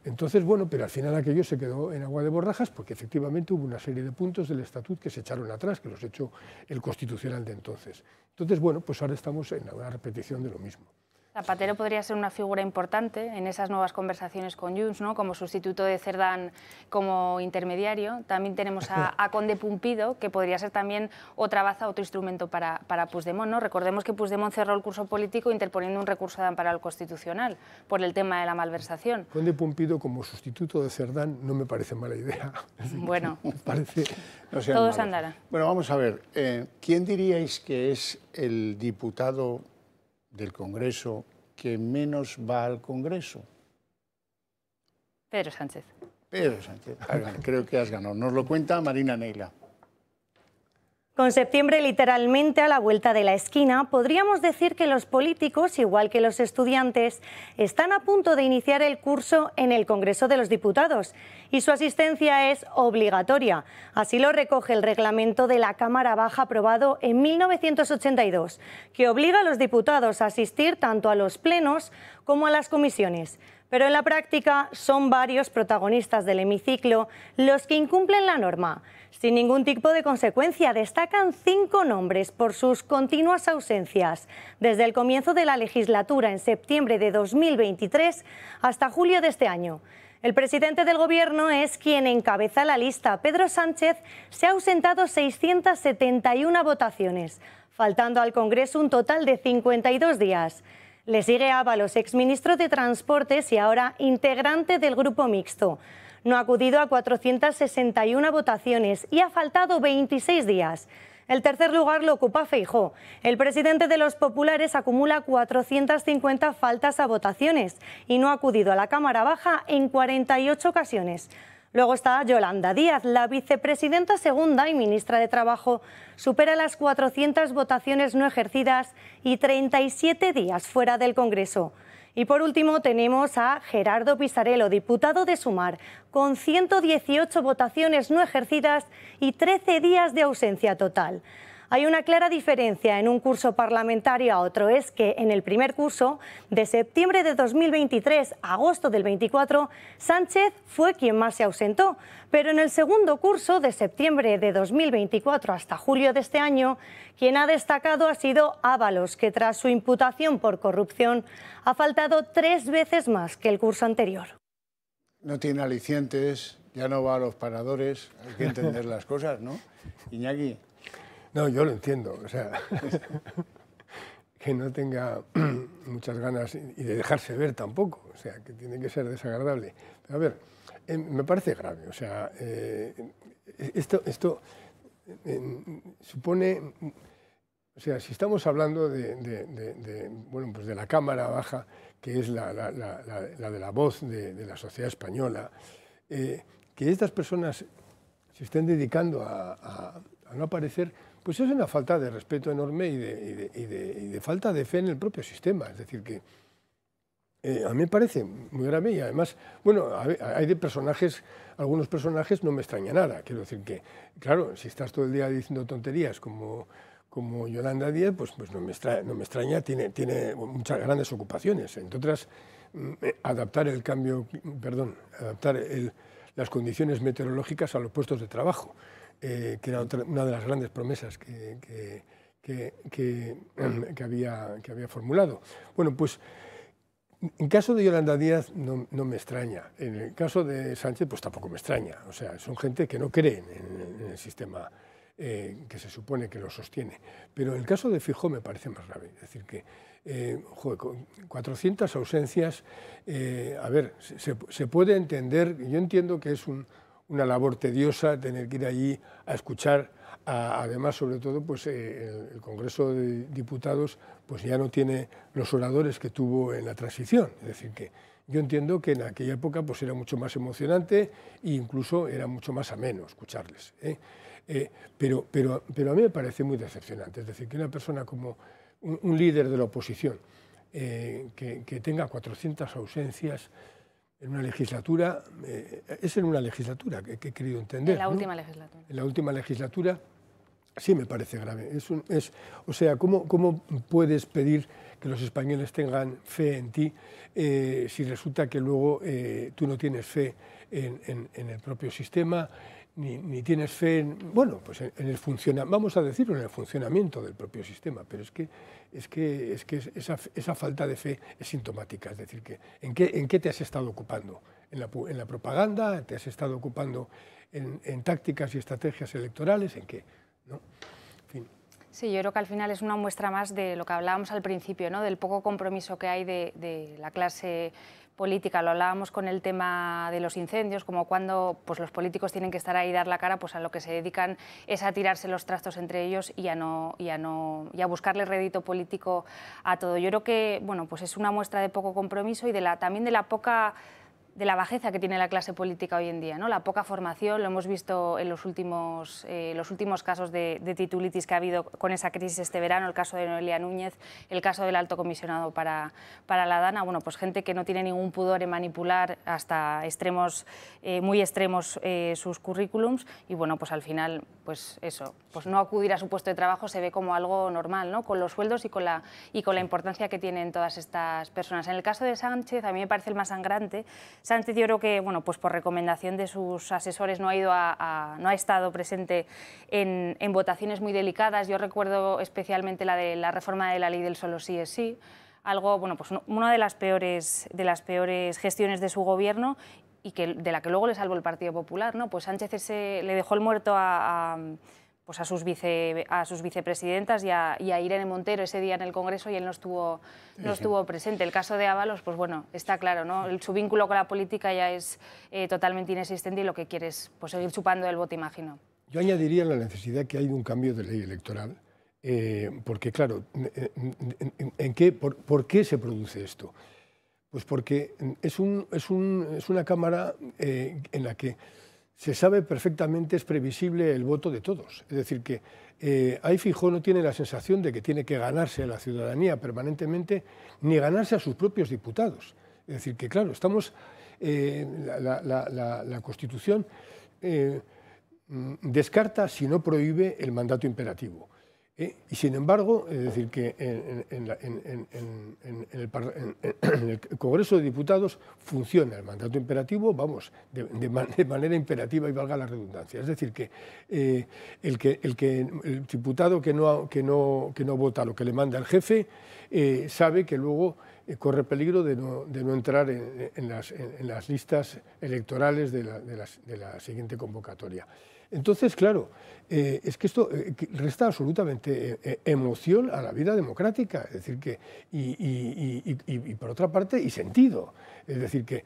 [SPEAKER 12] Entonces, bueno, pero al final aquello se quedó en agua de borrajas porque efectivamente hubo una serie de puntos del estatut que se echaron atrás, que los echó el Constitucional de entonces. Entonces, bueno, pues ahora estamos en una repetición de lo mismo.
[SPEAKER 5] Zapatero podría ser una figura importante en esas nuevas conversaciones con Junts, ¿no? Como sustituto de Cerdán como intermediario. También tenemos a Conde Pumpido, que podría ser también otra baza, otro instrumento para Puigdemont, ¿no? Recordemos que Puigdemont cerró el curso político interponiendo un recurso de amparo al Constitucional por el tema de la malversación.
[SPEAKER 12] Conde Pumpido como sustituto de Cerdán no me parece mala idea.
[SPEAKER 5] Bueno,
[SPEAKER 12] parece,
[SPEAKER 1] no
[SPEAKER 5] todo se andará.
[SPEAKER 1] Bueno, vamos a ver, ¿quién diríais que es el diputado del Congreso que menos va al Congreso?
[SPEAKER 5] Pedro Sánchez.
[SPEAKER 1] Pedro Sánchez, creo que has ganado. Nos lo cuenta Marina Neila.
[SPEAKER 16] Con septiembre literalmente a la vuelta de la esquina, podríamos decir que los políticos, igual que los estudiantes, están a punto de iniciar el curso en el Congreso de los Diputados y su asistencia es obligatoria. Así lo recoge el reglamento de la Cámara Baja aprobado en 1982, que obliga a los diputados a asistir tanto a los plenos como a las comisiones. Pero en la práctica son varios protagonistas del hemiciclo los que incumplen la norma. Sin ningún tipo de consecuencia, destacan 5 nombres por sus continuas ausencias, desde el comienzo de la legislatura en septiembre de 2023 hasta julio de este año. El presidente del Gobierno es quien encabeza la lista. Pedro Sánchez se ha ausentado 671 votaciones, faltando al Congreso un total de 52 días. Le sigue Ábalos, exministro de Transportes y ahora integrante del Grupo Mixto. No ha acudido a 461 votaciones y ha faltado 26 días. El tercer lugar lo ocupa Feijóo. El presidente de los populares acumula 450 faltas a votaciones y no ha acudido a la Cámara Baja en 48 ocasiones. Luego está Yolanda Díaz, la vicepresidenta segunda y ministra de Trabajo, supera las 400 votaciones no ejercidas y 37 días fuera del Congreso. Y por último tenemos a Gerardo Pisarello, diputado de Sumar, con 118 votaciones no ejercidas y 13 días de ausencia total. Hay una clara diferencia en un curso parlamentario a otro, es que en el primer curso, de septiembre de 2023 a agosto del 24, Sánchez fue quien más se ausentó, pero en el segundo curso, de septiembre de 2024 hasta julio de este año, quien ha destacado ha sido Ábalos, que tras su imputación por corrupción ha faltado 3 veces más que el curso anterior.
[SPEAKER 1] No tiene alicientes, ya no va a los paradores, hay que entender las cosas, ¿no? Iñaki.
[SPEAKER 12] No, yo lo entiendo, o sea, que no tenga muchas ganas y de dejarse ver tampoco, o sea, que tiene que ser desagradable. Pero a ver, me parece grave, o sea, esto supone, o sea, si estamos hablando bueno, pues de la Cámara Baja, que es la de la voz de la sociedad española, que estas personas se estén dedicando a no aparecer, pues es una falta de respeto enorme y de falta de fe en el propio sistema. Es decir, que a mí me parece muy grave y además, bueno, hay de personajes, algunos personajes no me extraña nada. Quiero decir que, claro, si estás todo el día diciendo tonterías como Yolanda Díaz, pues no me extraña, tiene muchas grandes ocupaciones. Entre otras, adaptar las condiciones meteorológicas a los puestos de trabajo, que era una de las grandes promesas que había formulado. Bueno, pues en caso de Yolanda Díaz no me extraña. En el caso de Sánchez, pues tampoco me extraña. O sea, son gente que no creen en el sistema que se supone que lo sostiene. Pero el caso de Feijóo me parece más grave. Es decir, que 400 ausencias, a ver, se puede entender, yo entiendo que es una labor tediosa tener que ir allí a escuchar, además, sobre todo, pues el Congreso de Diputados pues ya no tiene los oradores que tuvo en la transición. Es decir, que yo entiendo que en aquella época pues era mucho más emocionante e incluso era mucho más ameno escucharles, pero a mí me parece muy decepcionante. Es decir, que una persona como un líder de la oposición que tenga 400 ausencias en una legislatura, es en una legislatura que he querido entender.
[SPEAKER 5] En la última legislatura.
[SPEAKER 12] En la última legislatura sí me parece grave. O sea, ¿cómo puedes pedir que los españoles tengan fe en ti si resulta que luego tú no tienes fe en el propio sistema, ni tienes fe en el funcionamiento, vamos a decirlo, en el funcionamiento del propio sistema? Pero es que esa falta de fe es sintomática. Es decir, que ¿en qué te has estado ocupando? ¿En la propaganda? ¿Te has estado ocupando en tácticas y estrategias electorales? ¿En qué? ¿No? En fin.
[SPEAKER 5] Sí, yo creo que al final es una muestra más de lo que hablábamos al principio, ¿no? Del poco compromiso que hay de la clase política. Lo hablábamos con el tema de los incendios, como cuando pues, los políticos tienen que estar ahí y dar la cara, pues a lo que se dedican es a tirarse los trastos entre ellos y a buscarle rédito político a todo. Yo creo que bueno, pues es una muestra de poco compromiso y también de la bajeza que tiene la clase política hoy en día, ¿no? La poca formación, lo hemos visto en los últimos casos de titulitis que ha habido con esa crisis este verano, el caso de Noelia Núñez, el caso del alto comisionado para la DANA, bueno, pues gente que no tiene ningún pudor en manipular hasta extremos, muy extremos sus currículums y bueno, pues al final, pues eso, pues no acudir a su puesto de trabajo se ve como algo normal, ¿no? Con los sueldos y con la importancia que tienen todas estas personas. En el caso de Sánchez, a mí me parece el más sangrante. Sánchez, yo creo que, bueno, pues por recomendación de sus asesores no ha estado presente en votaciones muy delicadas. Yo recuerdo especialmente la de la reforma de la ley del solo sí es sí, algo, bueno, pues una de las peores gestiones de su gobierno y de la que luego le salvó el Partido Popular, ¿no? Pues Sánchez le dejó el muerto a sus vicepresidentas y a Irene Montero ese día en el Congreso y él no estuvo presente. El caso de Ábalos, pues bueno, está claro, ¿no? Su vínculo con la política ya es totalmente inexistente y lo que quiere es pues, seguir chupando el voto, imagino.
[SPEAKER 12] Yo añadiría la necesidad que hay de un cambio de ley electoral, porque claro, ¿por qué se produce esto? Pues porque es una Cámara en la que se sabe perfectamente, es previsible el voto de todos. Es decir, que ahí Feijóo no tiene la sensación de que tiene que ganarse a la ciudadanía permanentemente, ni ganarse a sus propios diputados. Es decir, que claro, la Constitución descarta, si no prohíbe, el mandato imperativo. Y sin embargo, es decir, que en el Congreso de Diputados funciona el mandato imperativo, vamos, de manera imperativa y valga la redundancia. Es decir, que el diputado que no vota lo que le manda el jefe sabe que luego corre peligro de no entrar en las listas electorales de la siguiente convocatoria. Entonces, claro, es que esto resta absolutamente emoción a la vida democrática, es decir, que y por otra parte, y sentido. Es decir, que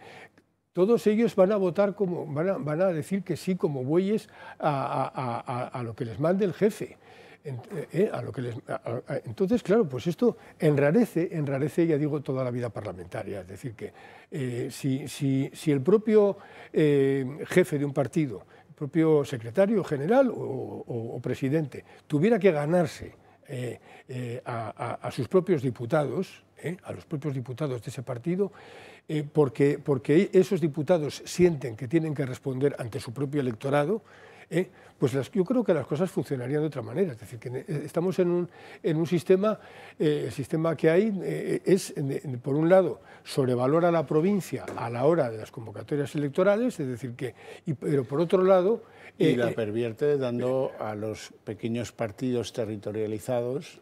[SPEAKER 12] todos ellos van a votar como, van a decir que sí como bueyes a lo que les mande el jefe. Entonces, claro, pues esto enrarece, ya digo, toda la vida parlamentaria. Es decir, que si el propio jefe de un partido, propio secretario general o presidente, tuviera que ganarse a sus propios diputados, a los propios diputados de ese partido, porque esos diputados sienten que tienen que responder ante su propio electorado, pues yo creo que las cosas funcionarían de otra manera. Es decir, que estamos en un sistema, el sistema que hay es, por un lado, sobrevalora a la provincia a la hora de las convocatorias electorales, es decir, pero por otro lado...
[SPEAKER 1] Y la pervierte dando a los pequeños partidos territorializados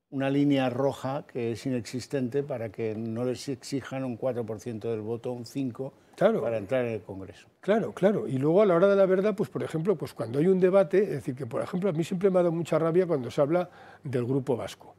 [SPEAKER 1] una línea roja que es inexistente para que no les exijan un 4% del voto, un 5%, claro, para entrar en el Congreso.
[SPEAKER 12] Claro, claro. Y luego a la hora de la verdad, pues por ejemplo, pues cuando hay un debate, es decir, que por ejemplo a mí siempre me ha dado mucha rabia cuando se habla del Grupo Vasco,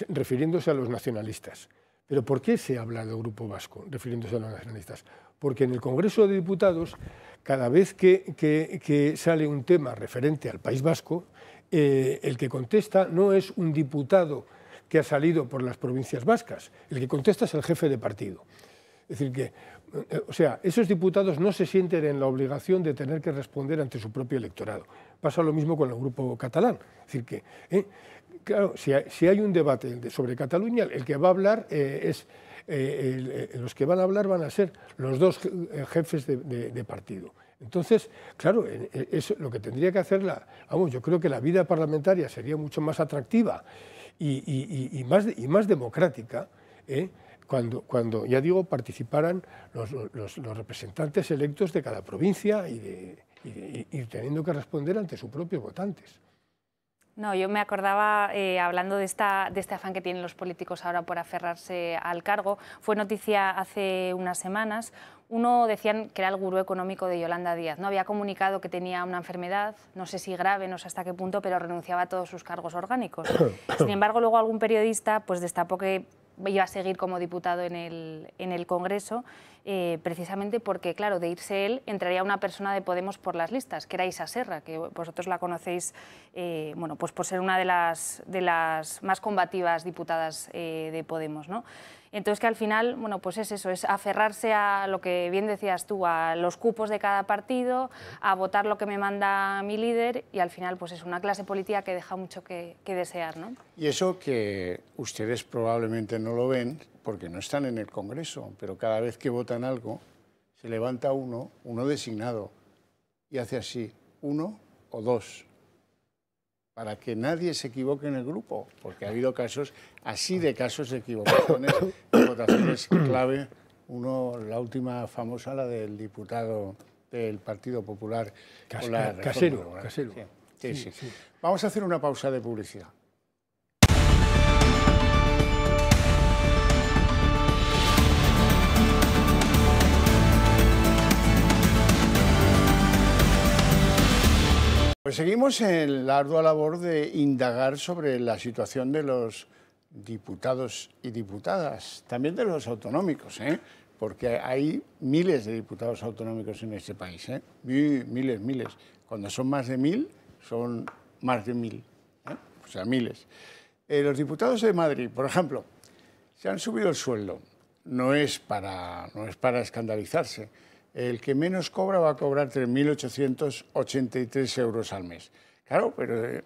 [SPEAKER 12] refiriéndose a los nacionalistas. ¿Pero por qué se habla del Grupo Vasco, refiriéndose a los nacionalistas? Porque en el Congreso de Diputados, cada vez que sale un tema referente al País Vasco, el que contesta no es un diputado que ha salido por las provincias vascas, el que contesta es el jefe de partido. Es decir, que o sea, esos diputados no se sienten en la obligación de tener que responder ante su propio electorado. Pasa lo mismo con el grupo catalán. Es decir, que, claro, si hay un debate sobre Cataluña, el que va a hablar los que van a hablar van a ser los dos jefes de partido. Entonces, claro, es lo que tendría que hacer yo creo que la vida parlamentaria sería mucho más atractiva y más democrática, cuando, ya digo, participaran los representantes electos de cada provincia y teniendo que responder ante sus propios votantes.
[SPEAKER 5] No, yo me acordaba, hablando de este afán que tienen los políticos ahora por aferrarse al cargo, fue noticia hace unas semanas, decían que era el gurú económico de Yolanda Díaz, ¿no? Había comunicado que tenía una enfermedad, no sé si grave, no sé hasta qué punto, pero renunciaba a todos sus cargos orgánicos. Sin embargo, luego algún periodista pues destapó que iba a seguir como diputado en el Congreso, precisamente porque, claro, de irse él, entraría una persona de Podemos por las listas, que era Isa Serra, que vosotros la conocéis, bueno, pues por ser una de las más combativas diputadas de Podemos, ¿no? Entonces, que al final, bueno, pues es eso, es aferrarse a lo que bien decías tú, a los cupos de cada partido, a votar lo que me manda mi líder y al final, pues es una clase política que deja mucho que desear, ¿no?
[SPEAKER 1] Y eso que ustedes probablemente no lo ven porque no están en el Congreso, pero cada vez que votan algo, se levanta uno designado, y hace así, 1 o 2, para que nadie se equivoque en el grupo, porque ha habido casos, así de casos de equivocaciones, votaciones clave. La última famosa, la del diputado del Partido Popular.
[SPEAKER 12] Casero.
[SPEAKER 1] Sí. Vamos a hacer una pausa de publicidad. Pues seguimos en la ardua labor de indagar sobre la situación de los diputados y diputadas, también de los autonómicos, porque hay miles de diputados autonómicos en este país, miles. Cuando son más de 1000, son más de 1000, o sea, miles. Los diputados de Madrid, por ejemplo, se han subido el sueldo. No es para escandalizarse. El que menos cobra va a cobrar 3.883 euros al mes. Claro, pero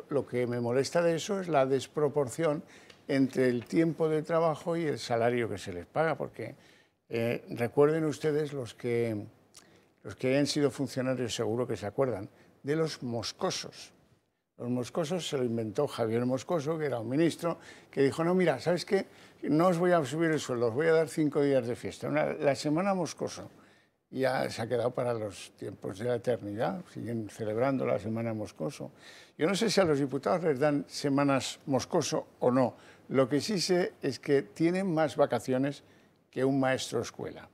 [SPEAKER 1] lo que me molesta de eso es la desproporción entre el tiempo de trabajo y el salario que se les paga, porque recuerden ustedes, los que hayan sido funcionarios seguro que se acuerdan, de los moscosos. Los moscosos se lo inventó Javier Moscoso, que era un ministro, que dijo, no, mira, ¿sabes qué? No os voy a subir el sueldo, os voy a dar 5 días de fiesta. La semana Moscoso. Ya se ha quedado para los tiempos de la eternidad, siguen celebrando la semana Moscoso. Yo no sé si a los diputados les dan semanas Moscoso o no. Lo que sí sé es que tienen más vacaciones que un maestro de escuela.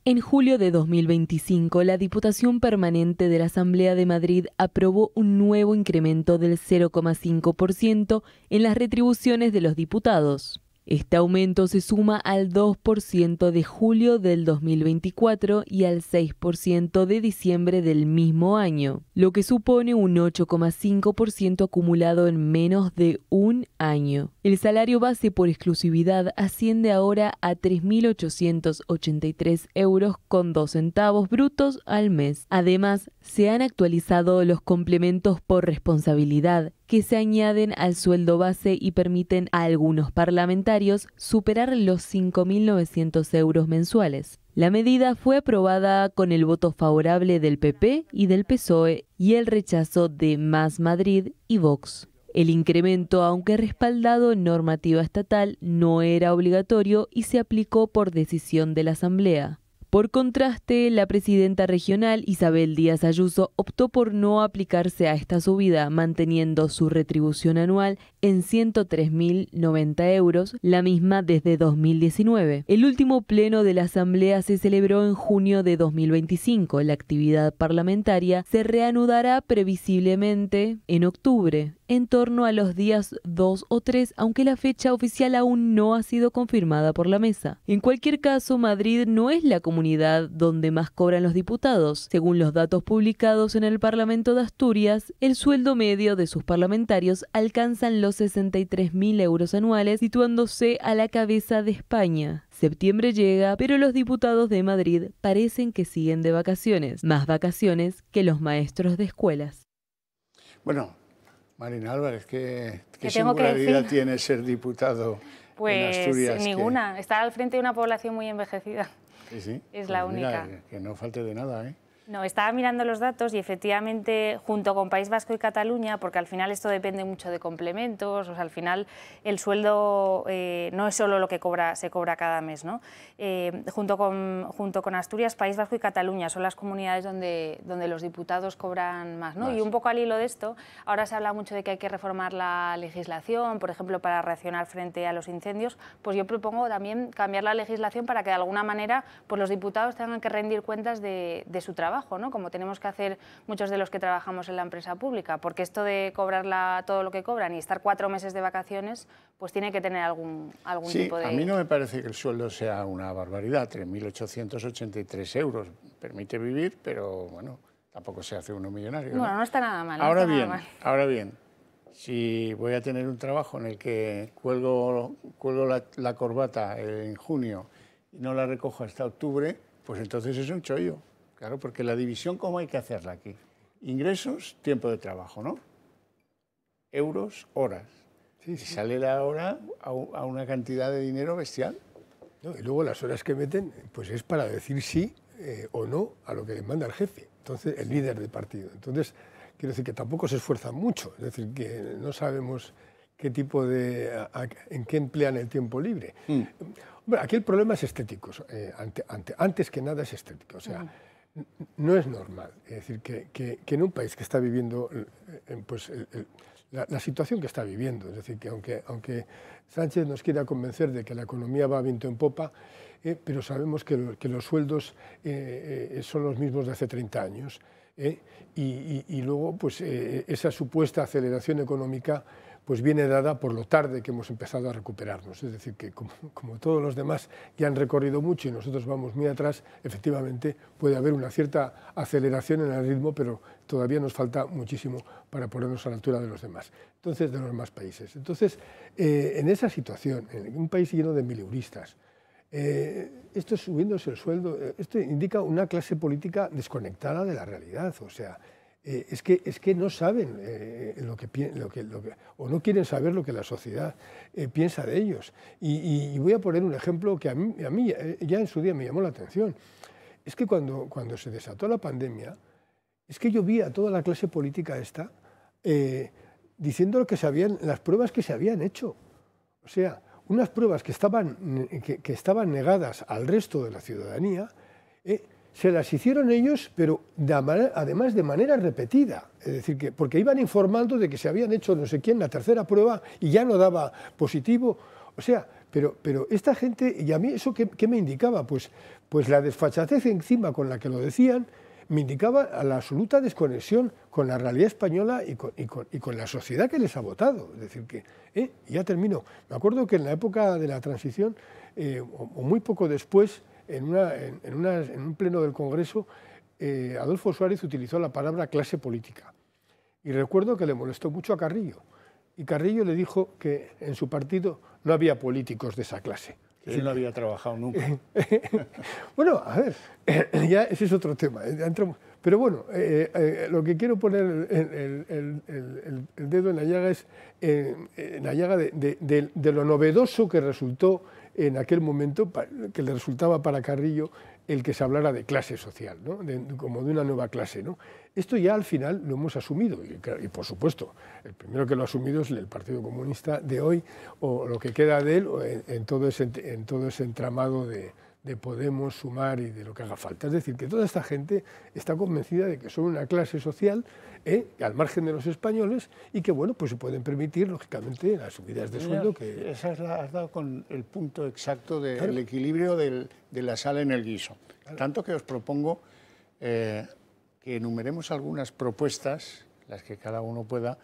[SPEAKER 13] En julio de 2025, la Diputación Permanente de la Asamblea de Madrid aprobó un nuevo incremento del 0,5% en las retribuciones de los diputados. Este aumento se suma al 2% de julio del 2024 y al 6% de diciembre del mismo año, lo que supone un 8,5% acumulado en menos de un año. El salario base por exclusividad asciende ahora a 3.883 euros con 2 centavos brutos al mes. Además, se han actualizado los complementos por responsabilidad, que se añaden al sueldo base y permiten a algunos parlamentarios superar los 5.900 euros mensuales. La medida fue aprobada con el voto favorable del PP y del PSOE y el rechazo de Más Madrid y Vox. El incremento, aunque respaldado en normativa estatal, no era obligatorio y se aplicó por decisión de la Asamblea. Por contraste, la presidenta regional, Isabel Díaz Ayuso, optó por no aplicarse a esta subida, manteniendo su retribución anual en 103.090 euros, la misma desde 2019. El último pleno de la Asamblea se celebró en junio de 2025. La actividad parlamentaria se reanudará previsiblemente en octubre, en torno a los días 2 o 3, aunque la fecha oficial aún no ha sido confirmada por la mesa. En cualquier caso, Madrid no es la comunidad donde más cobran los diputados. Según los datos publicados en el Parlamento de Asturias, el sueldo medio de sus parlamentarios alcanzan los 63.000 euros anuales, situándose a la cabeza de España. Septiembre llega, pero los diputados de Madrid parecen que siguen de vacaciones, más vacaciones que los maestros de escuelas.
[SPEAKER 1] Bueno, Marina Álvarez, ¿qué singularidad tiene ser diputado en Asturias?
[SPEAKER 5] Pues ninguna, estar al frente de una población muy envejecida.
[SPEAKER 1] Sí.
[SPEAKER 5] Es la única.
[SPEAKER 1] Mira, que no falte de nada, ¿eh?
[SPEAKER 5] No, estaba mirando los datos y efectivamente, junto con País Vasco y Cataluña, porque al final esto depende mucho de complementos, o sea, al final el sueldo no es solo lo que se cobra cada mes, ¿no? Junto con Asturias, País Vasco y Cataluña son las comunidades donde los diputados cobran más, ¿no? Y un poco al hilo de esto, ahora se habla mucho de que hay que reformar la legislación, por ejemplo, para reaccionar frente a los incendios, pues yo propongo también cambiar la legislación para que de alguna manera pues los diputados tengan que rendir cuentas de su trabajo, ¿no? Como tenemos que hacer muchos de los que trabajamos en la empresa pública, porque esto de cobrar todo lo que cobran y estar 4 meses de vacaciones, pues tiene que tener algún tipo de...
[SPEAKER 1] A mí no me parece que el sueldo sea una barbaridad, 3.883 euros, permite vivir, pero bueno, tampoco se hace uno millonario, ¿no?
[SPEAKER 5] Bueno, no está nada mal.
[SPEAKER 1] Ahora bien, si voy a tener un trabajo en el que cuelgo la corbata en junio y no la recojo hasta octubre, pues entonces es un chollo. Claro, porque la división, ¿cómo hay que hacerla aquí? Ingresos, tiempo de trabajo, ¿no? Euros, horas. Sí. Sale la hora a una cantidad de dinero bestial.
[SPEAKER 12] No, y luego las horas que meten, pues es para decir sí o no a lo que demanda el jefe, entonces el líder de partido. Entonces, quiero decir que tampoco se esfuerzan mucho, es decir, que no sabemos qué tipo en qué emplean el tiempo libre. Bueno, aquí el problema es estético, antes que nada es estético, o sea, no es normal, es decir, que en un país que está viviendo pues, la situación que está viviendo, es decir, que aunque Sánchez nos quiera convencer de que la economía va viento en popa, pero sabemos que los sueldos son los mismos de hace 30 años, y luego pues, esa supuesta aceleración económica pues viene dada por lo tarde que hemos empezado a recuperarnos. Es decir, que como todos los demás ya han recorrido mucho y nosotros vamos muy atrás, efectivamente puede haber una cierta aceleración en el ritmo, pero todavía nos falta muchísimo para ponernos a la altura de los demás, entonces de los demás países. Entonces, en esa situación, en un país lleno de mileuristas, esto subiéndose el sueldo, esto indica una clase política desconectada de la realidad, o sea, es que no saben o no quieren saber lo que la sociedad piensa de ellos. Y voy a poner un ejemplo que a mí ya en su día me llamó la atención. es que cuando se desató la pandemia, es que yo vi a toda la clase política esta diciendo las pruebas que se habían hecho. O sea, unas pruebas que estaban negadas al resto de la ciudadanía, se las hicieron ellos, pero además de manera repetida. Es decir, porque iban informando de que se habían hecho no sé quién la tercera prueba y ya no daba positivo. O sea, pero esta gente, y a mí eso ¿qué me indicaba? Pues la desfachatez encima con la que lo decían, me indicaba a la absoluta desconexión con la realidad española y con la sociedad que les ha votado. Es decir, que, ya termino, me acuerdo que en la época de la transición, o muy poco después, en un pleno del Congreso, Adolfo Suárez utilizó la palabra clase política. Y recuerdo que le molestó mucho a Carrillo. Y Carrillo le dijo que en su partido no había políticos de esa clase.
[SPEAKER 1] Él no había trabajado nunca.
[SPEAKER 12] Bueno, a ver, ya ese es otro tema. Pero bueno, lo que quiero poner el dedo en la llaga es en la llaga de lo novedoso que resultó en aquel momento, que le resultaba para Carrillo el que se hablara de clase social, ¿no? Como de una nueva clase, ¿no? Esto ya al final lo hemos asumido y por supuesto, el primero que lo ha asumido es el Partido Comunista de hoy o lo que queda de él en todo ese entramado de Podemos, Sumar y de lo que haga falta. Es decir, que toda esta gente está convencida de que son una clase social al margen de los españoles y que, bueno, pues se pueden permitir, lógicamente, las subidas de sueldo que...
[SPEAKER 1] Has dado con el punto exacto del equilibrio de la sal en el guiso. Tanto que os propongo que enumeremos algunas propuestas, las que cada uno pueda,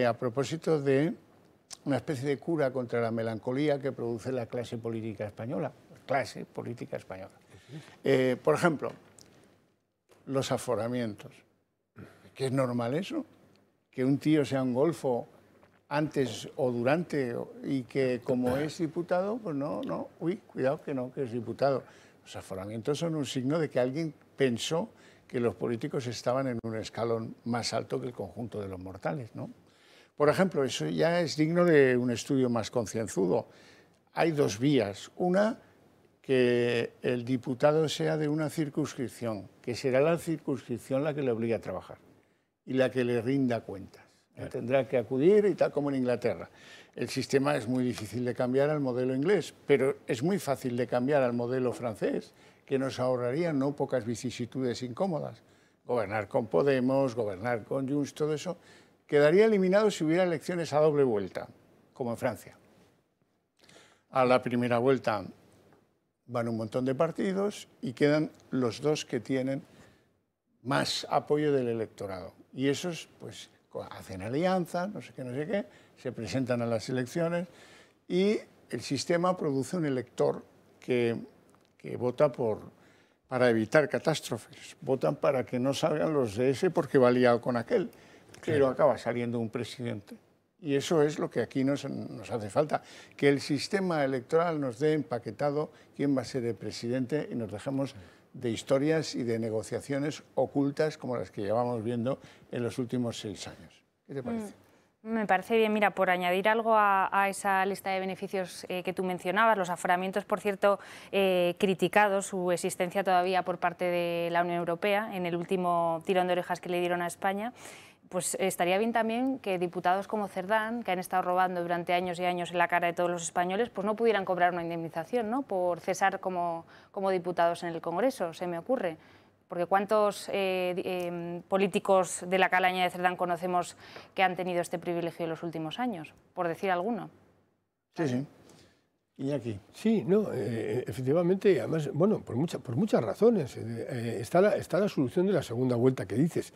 [SPEAKER 1] a propósito de una especie de cura contra la melancolía que produce la clase política española. Por ejemplo, los aforamientos. ¿Que es normal eso? Que un tío sea un golfo antes o durante y que como es diputado, pues no, cuidado que no, que es diputado. Los aforamientos son un signo de que alguien pensó que los políticos estaban en un escalón más alto que el conjunto de los mortales, ¿no? Por ejemplo, eso ya es digno de un estudio más concienzudo. Hay dos vías. Una, que el diputado sea de una circunscripción, que será la circunscripción la que le obliga a trabajar y la que le rinda cuentas. Tendrá que acudir y tal como en Inglaterra. El sistema es muy difícil de cambiar al modelo inglés, pero es muy fácil de cambiar al modelo francés, que nos ahorraría no pocas vicisitudes incómodas. Gobernar con Podemos, gobernar con Junts, todo eso quedaría eliminado si hubiera elecciones a doble vuelta, como en Francia. A la primera vuelta van un montón de partidos y quedan los dos que tienen más apoyo del electorado. Y esos, pues, hacen alianza, no sé qué, se presentan a las elecciones y el sistema produce un elector que vota para evitar catástrofes. Votan para que no salgan los de ese porque va liado con aquel, pero acaba saliendo un presidente. Y eso es lo que aquí nos hace falta, que el sistema electoral nos dé empaquetado quién va a ser el presidente y nos dejemos de historias y de negociaciones ocultas como las que llevamos viendo en los últimos 6 años. ¿Qué te parece?
[SPEAKER 5] Me parece bien. Mira, por añadir algo a esa lista de beneficios que tú mencionabas, los aforamientos, por cierto, criticados, su existencia todavía por parte de la Unión Europea en el último tirón de orejas que le dieron a España. Pues estaría bien también que diputados como Cerdán, que han estado robando durante años y años en la cara de todos los españoles, pues no pudieran cobrar una indemnización, ¿no?, por cesar como diputados en el Congreso, se me ocurre. Porque ¿cuántos políticos de la calaña de Cerdán conocemos que han tenido este privilegio en los últimos años? Por decir alguno.
[SPEAKER 1] Sí. Iñaki.
[SPEAKER 12] Sí, no, efectivamente, además, bueno, por muchas razones. Está la solución de la segunda vuelta que dices.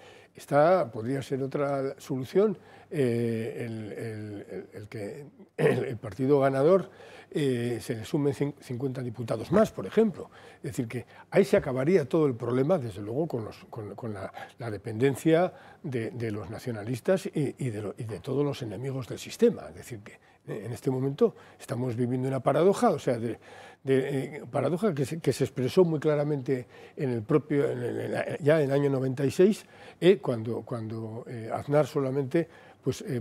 [SPEAKER 12] Podría ser otra solución, el que el partido ganador se le sumen 50 diputados más, por ejemplo. Es decir, que ahí se acabaría todo el problema, desde luego, con la dependencia de los nacionalistas y de todos los enemigos del sistema. Es decir, que en este momento estamos viviendo una paradoja, o sea, paradoja que se expresó muy claramente ya en el año 96, cuando Aznar solamente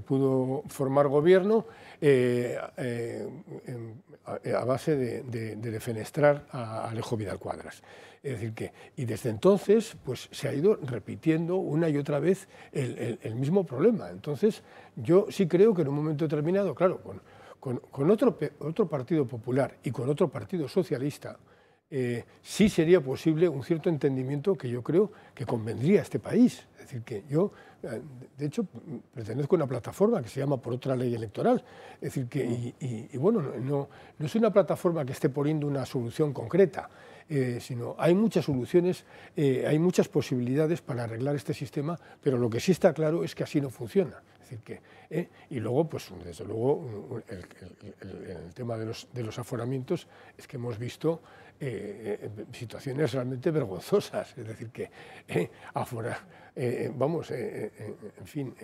[SPEAKER 12] pudo formar gobierno a base de defenestrar a Alejo Vidal Quadras. Es decir que, y desde entonces pues se ha ido repitiendo una y otra vez el mismo problema. Entonces yo sí creo que en un momento determinado, claro, con otro partido popular y con otro partido socialista, sí sería posible un cierto entendimiento que yo creo que convendría a este país. Es decir, que yo, de hecho, pertenezco a una plataforma que se llama Por otra ley electoral. Es decir, que, y bueno, no es una plataforma que esté poniendo una solución concreta, sino hay muchas soluciones, hay muchas posibilidades para arreglar este sistema, pero lo que sí está claro es que así no funciona. Es decir, que, y luego, pues desde luego, el tema de los aforamientos es que hemos visto situaciones realmente vergonzosas, es decir, que en fin,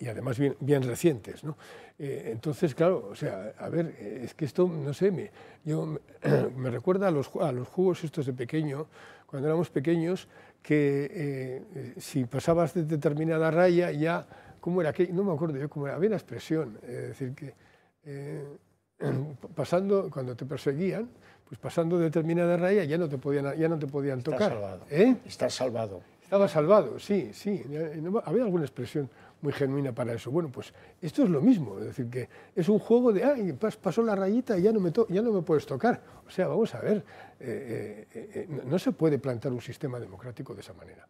[SPEAKER 12] y además bien recientes, ¿no? Entonces, claro, o sea, a ver, es que esto, no sé, me recuerda a los juegos estos de pequeño, cuando éramos pequeños, que si pasabas de determinada raya ya, ¿cómo era? No me acuerdo yo cómo era, había una expresión, es decir, que pasando, cuando te perseguían, pues pasando determinada raya ya no te podían tocar.
[SPEAKER 1] Estás salvado.
[SPEAKER 12] Estás
[SPEAKER 1] salvado.
[SPEAKER 12] Estaba salvado, sí. Había alguna expresión muy genuina para eso. Bueno, pues esto es lo mismo, es decir, que es un juego de, pasó la rayita y ya no me puedes tocar. O sea, vamos a ver, no se puede plantear un sistema democrático de esa manera.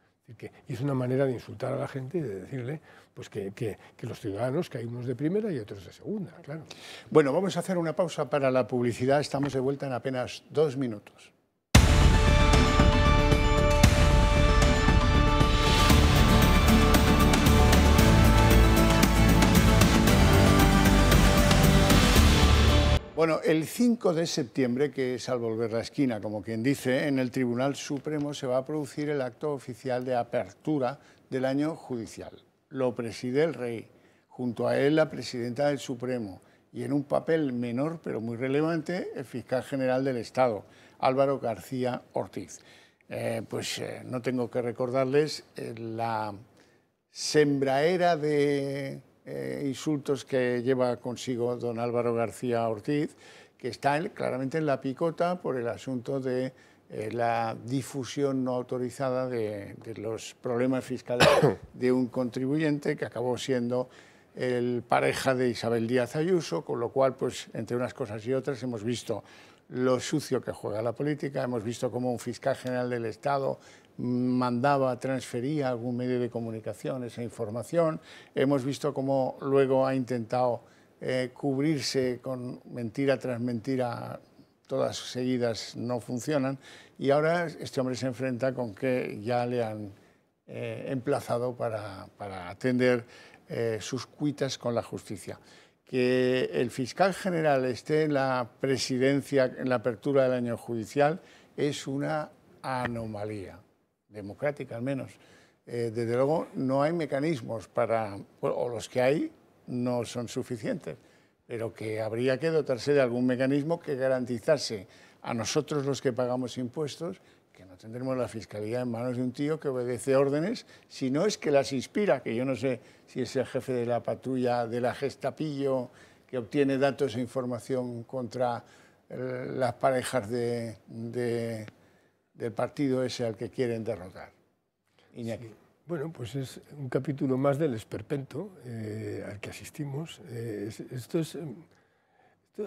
[SPEAKER 12] Y es una manera de insultar a la gente y de decirle pues que los ciudadanos, que hay unos de primera y otros de segunda, claro.
[SPEAKER 1] Bueno, vamos a hacer una pausa para la publicidad. Estamos de vuelta en apenas 2 minutos. Bueno, el 5 de septiembre, que es al volver la esquina, como quien dice, en el Tribunal Supremo se va a producir el acto oficial de apertura del año judicial. Lo preside el rey, junto a él la presidenta del Supremo y en un papel menor pero muy relevante el fiscal general del Estado, Álvaro García Ortiz. No tengo que recordarles la sembraera de insultos que lleva consigo don Álvaro García Ortiz, que está claramente en la picota por el asunto de la difusión no autorizada de los problemas fiscales de un contribuyente que acabó siendo el pareja de Isabel Díaz Ayuso, con lo cual, pues, entre unas cosas y otras, hemos visto lo sucio que juega la política, hemos visto cómo un fiscal general del Estado transfería a algún medio de comunicación esa información, hemos visto cómo luego ha intentado cubrirse con mentira tras mentira, todas seguidas no funcionan, y ahora este hombre se enfrenta con que ya le han emplazado para atender sus cuitas con la justicia. Que el fiscal general esté en la presidencia, en la apertura del año judicial, es una anomalía, democrática al menos. Desde luego no hay mecanismos o los que hay no son suficientes, pero que habría que dotarse de algún mecanismo que garantizase a nosotros los que pagamos impuestos que no tendremos la fiscalía en manos de un tío que obedece órdenes, si no es que las inspira, que yo no sé si es el jefe de la patrulla de la Gestapillo que obtiene datos e información contra las parejas del partido ese al que quieren derrotar. Iñaki.
[SPEAKER 12] Sí. Bueno, pues es un capítulo más del esperpento al que asistimos.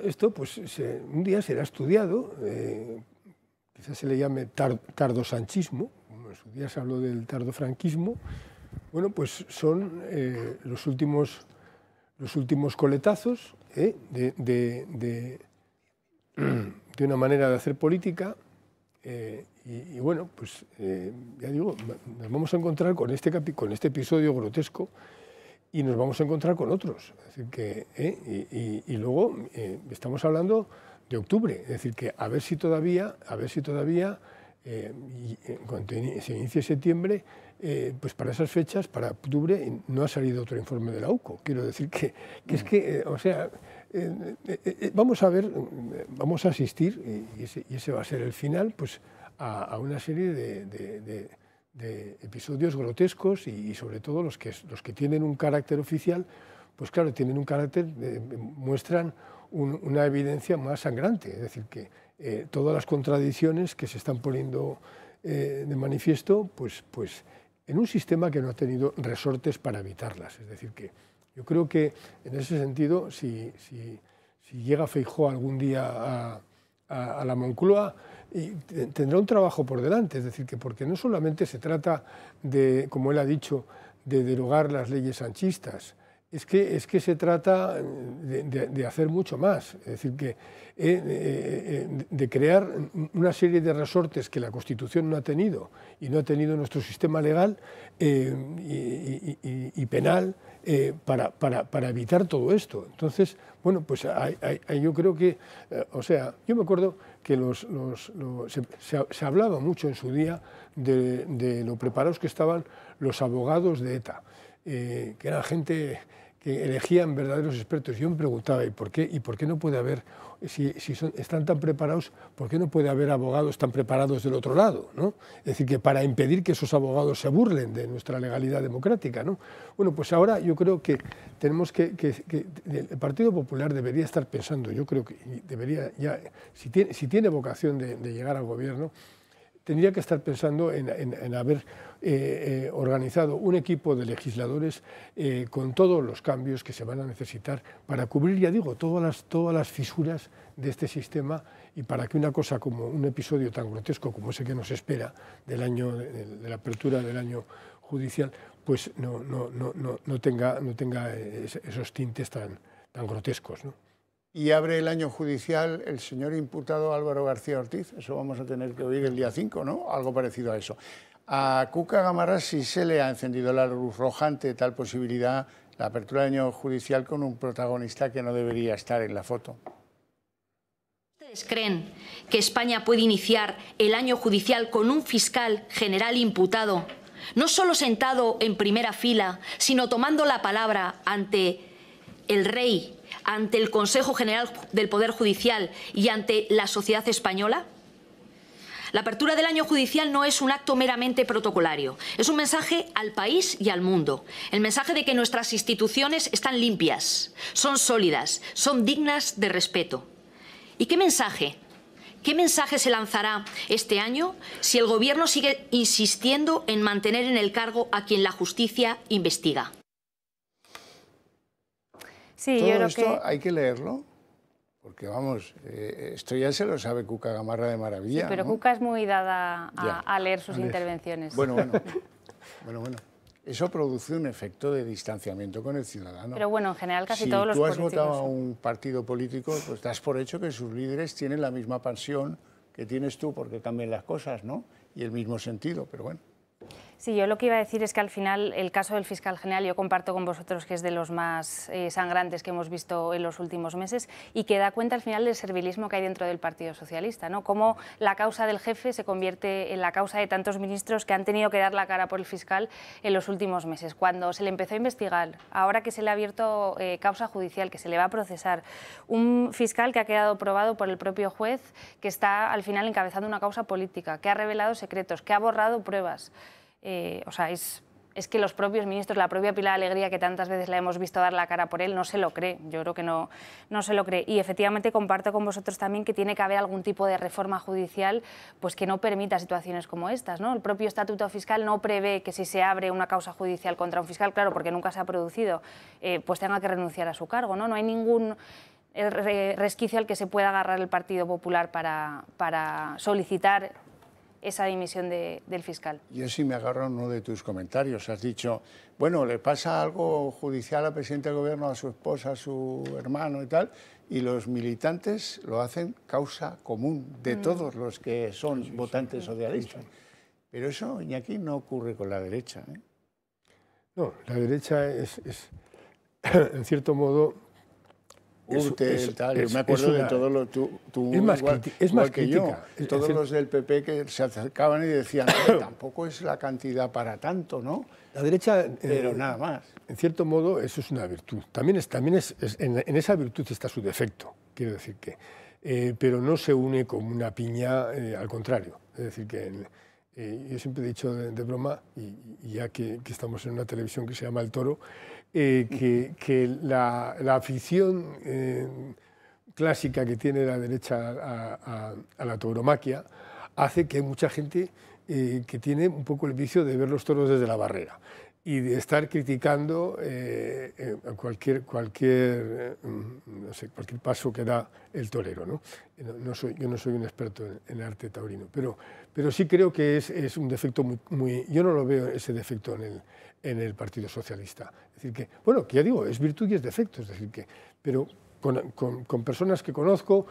[SPEAKER 12] Esto pues un día será estudiado, quizás se le llame tardosanchismo, como en su día se habló del tardofranquismo. Bueno, pues son los últimos coletazos de una manera de hacer política. Y bueno, pues ya digo, nos vamos a encontrar con este episodio grotesco y nos vamos a encontrar con otros. Es decir, que, y luego estamos hablando de octubre, es decir, que a ver si todavía cuando se inicie septiembre, pues para esas fechas, para octubre, no ha salido otro informe de la UCO. Quiero decir que es que, o sea, vamos a asistir, y ese va a ser el final, pues a una serie de episodios grotescos y sobre todo los que tienen un carácter oficial, pues claro, tienen un carácter, muestran una evidencia más sangrante, es decir, que todas las contradicciones que se están poniendo de manifiesto, pues en un sistema que no ha tenido resortes para evitarlas. Es decir, que yo creo que en ese sentido, si llega Feijóo algún día a la Moncloa, tendrá un trabajo por delante, es decir, que porque no solamente se trata de, como él ha dicho, de derogar las leyes sanchistas, es que se trata de hacer mucho más, es decir, que de crear una serie de resortes que la Constitución no ha tenido y no ha tenido nuestro sistema legal y penal para evitar todo esto. Entonces, bueno, pues yo creo que, o sea, yo me acuerdo que se hablaba mucho en su día de lo preparados que estaban los abogados de ETA, que eran gente que elegían verdaderos expertos. Yo me preguntaba, ¿y por qué no puede haber, si están tan preparados, por qué no puede haber abogados tan preparados del otro lado, ¿no? Es decir, que para impedir que esos abogados se burlen de nuestra legalidad democrática, ¿no? Bueno, pues ahora yo creo que tenemos que el Partido Popular debería estar pensando, yo creo que debería ya, si tiene vocación de llegar al gobierno, tendría que estar pensando en haber organizado un equipo de legisladores con todos los cambios que se van a necesitar para cubrir, ya digo, todas las fisuras de este sistema y para que una cosa como un episodio tan grotesco como ese que nos espera de la apertura del año judicial, pues no tenga esos tintes tan grotescos, ¿no?
[SPEAKER 1] Y abre el año judicial el señor imputado Álvaro García Ortiz, eso vamos a tener que oír el día 5, ¿no? Algo parecido a eso. A Cuca Gamarra sí se le ha encendido la luz roja ante tal posibilidad, la apertura del año judicial con un protagonista que no debería estar en la foto.
[SPEAKER 17] ¿Ustedes creen que España puede iniciar el año judicial con un fiscal general imputado, no solo sentado en primera fila, sino tomando la palabra ante el rey, ante el Consejo General del Poder Judicial y ante la sociedad española? La apertura del año judicial no es un acto meramente protocolario, es un mensaje al país y al mundo. El mensaje de que nuestras instituciones están limpias, son sólidas, son dignas de respeto. ¿Y qué mensaje? ¿Qué mensaje se lanzará este año si el Gobierno sigue insistiendo en mantener en el cargo a quien la justicia investiga?
[SPEAKER 5] Sí,
[SPEAKER 1] todo
[SPEAKER 5] yo creo
[SPEAKER 1] esto
[SPEAKER 5] que
[SPEAKER 1] hay que leerlo, porque vamos, esto ya se lo sabe Cuca Gamarra de maravilla.
[SPEAKER 5] sí, pero
[SPEAKER 1] ¿no?
[SPEAKER 5] Cuca es muy dada a leer sus intervenciones.
[SPEAKER 1] Bueno. Eso produce un efecto de distanciamiento con el ciudadano.
[SPEAKER 5] Pero bueno, en general casi todos los políticos.
[SPEAKER 1] Si tú has votado a un partido político, pues das por hecho que sus líderes tienen la misma pasión que tienes tú porque cambian las cosas, ¿no? Y el mismo sentido, pero bueno.
[SPEAKER 5] Sí, yo lo que iba a decir es que al final el caso del fiscal general yo comparto con vosotros que es de los más sangrantes que hemos visto en los últimos meses y que da cuenta al final del servilismo que hay dentro del Partido Socialista, ¿no? Cómo la causa del jefe se convierte en la causa de tantos ministros que han tenido que dar la cara por el fiscal en los últimos meses. Cuando se le empezó a investigar, ahora que se le ha abierto causa judicial, que se le va a procesar, un fiscal que ha quedado probado por el propio juez, que está al final encabezando una causa política, que ha revelado secretos, que ha borrado pruebas. O sea, es que los propios ministros, la propia Pilar Alegría, que tantas veces la hemos visto dar la cara por él, no se lo cree. Yo creo que no se lo cree. Y efectivamente comparto con vosotros también que tiene que haber algún tipo de reforma judicial pues que no permita situaciones como estas, ¿no? El propio Estatuto Fiscal no prevé que si se abre una causa judicial contra un fiscal, claro, porque nunca se ha producido, pues tenga que renunciar a su cargo, ¿no? No hay ningún resquicio al que se pueda agarrar el Partido Popular para solicitar esa dimisión del fiscal.
[SPEAKER 1] Yo sí me agarro a uno de tus comentarios. Has dicho, bueno, le pasa algo judicial al presidente del gobierno, a su esposa, a su hermano y tal, y los militantes lo hacen causa común de todos los que son votantes socialistas. Pero eso, Iñaki, no ocurre con la derecha, ¿eh?
[SPEAKER 12] No, la derecha es en cierto modo...
[SPEAKER 1] Yo me acuerdo de todos los...
[SPEAKER 12] Es más crítica.
[SPEAKER 1] Todos los del PP que se acercaban y decían, tampoco es la cantidad para tanto, ¿no?
[SPEAKER 12] La derecha...
[SPEAKER 1] Pero nada más.
[SPEAKER 12] En cierto modo, eso es una virtud. También en esa virtud está su defecto, quiero decir que... pero no se une como una piña, al contrario. Es decir, que yo siempre he dicho de broma, y ya que estamos en una televisión que se llama El Toro, que la afición clásica que tiene la derecha a la tauromaquia hace que hay mucha gente que tiene un poco el vicio de ver los toros desde la barrera y de estar criticando cualquier paso que da el torero, ¿no? Yo no soy un experto en arte taurino, pero sí creo que es un defecto muy... Yo no lo veo ese defecto en el Partido Socialista. Es decir, que, bueno, que ya digo, es virtud y es defecto, es decir, que... Pero con personas que conozco,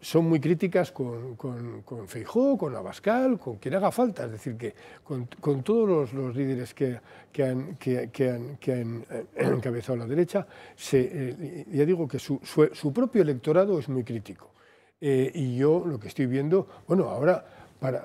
[SPEAKER 12] son muy críticas con Feijóo, con Abascal, con quien haga falta. Es decir, que con todos los líderes que han encabezado la derecha, ya digo que su propio electorado es muy crítico. Y yo lo que estoy viendo, bueno, ahora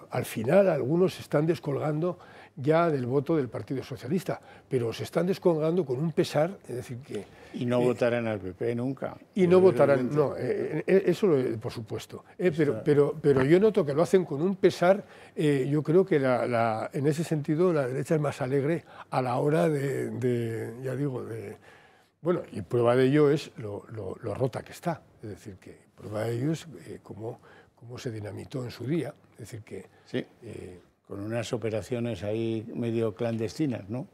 [SPEAKER 12] al final algunos se están descolgando ya del voto del Partido Socialista, pero se están descolgando con un pesar, es decir que...
[SPEAKER 1] Y no votarán al PP nunca.
[SPEAKER 12] Y no votarán, no, eso por supuesto. Pero yo noto que lo hacen con un pesar. Yo creo que en ese sentido la derecha es más alegre a la hora ya digo, bueno, y prueba de ello es lo rota que está. Es decir, que prueba de ello es cómo se dinamitó en su día. Es decir, que...
[SPEAKER 1] Sí. Con unas operaciones ahí medio clandestinas, ¿no?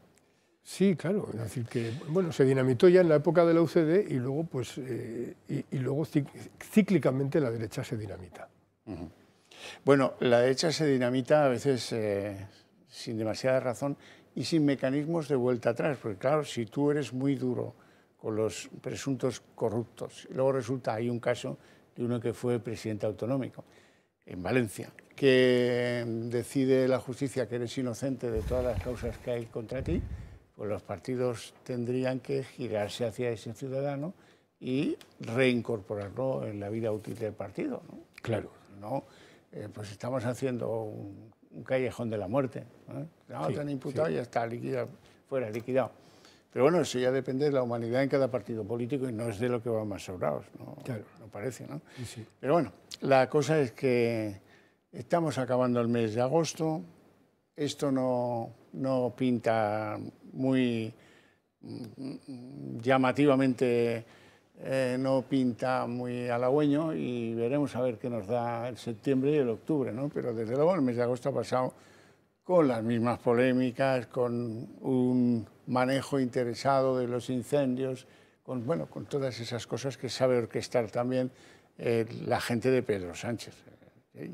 [SPEAKER 12] Sí, claro. Es decir, que bueno, se dinamitó ya en la época de la UCD y luego, pues, luego cíclicamente la derecha se dinamita.
[SPEAKER 1] Uh-huh. Bueno, la derecha se dinamita a veces sin demasiada razón y sin mecanismos de vuelta atrás, porque claro, si tú eres muy duro con los presuntos corruptos, y luego resulta, hay un caso de uno que fue presidente autonómico en Valencia, que decide la justicia que eres inocente de todas las causas que hay contra ti, pues los partidos tendrían que girarse hacia ese ciudadano y reincorporarlo en la vida útil del partido, ¿no?
[SPEAKER 12] Claro.
[SPEAKER 1] No, pues estamos haciendo un callejón de la muerte, ¿no? No, te han imputado y ya está, liquidado, fuera, liquidado. Pero bueno, eso ya depende de la humanidad en cada partido político y no es de lo que van más sobrados, ¿no?
[SPEAKER 12] Claro.
[SPEAKER 1] No parece, ¿no?
[SPEAKER 12] Sí.
[SPEAKER 1] Pero bueno, la cosa es que estamos acabando el mes de agosto, esto no pinta muy llamativamente, no pinta muy halagüeño y veremos a ver qué nos da el septiembre y el octubre, ¿no? Pero desde luego el mes de agosto ha pasado con las mismas polémicas, con un manejo interesado de los incendios, con todas esas cosas que sabe orquestar también la gente de Pedro Sánchez.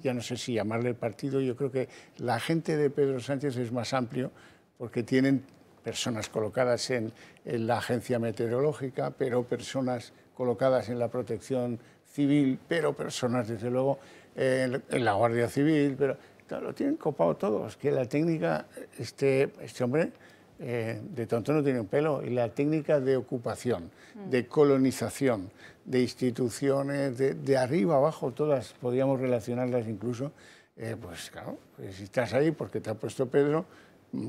[SPEAKER 1] Ya no sé si llamarle el partido, yo creo que la gente de Pedro Sánchez es más amplio porque tienen personas colocadas en la agencia meteorológica, pero personas colocadas en la protección civil, pero personas desde luego en la Guardia Civil, pero claro, lo tienen copado todos, que la técnica, este hombre de tonto no tiene un pelo, y la técnica de ocupación, de colonización, de instituciones, de arriba abajo, todas podríamos relacionarlas incluso, pues claro, si estás ahí porque te ha puesto Pedro,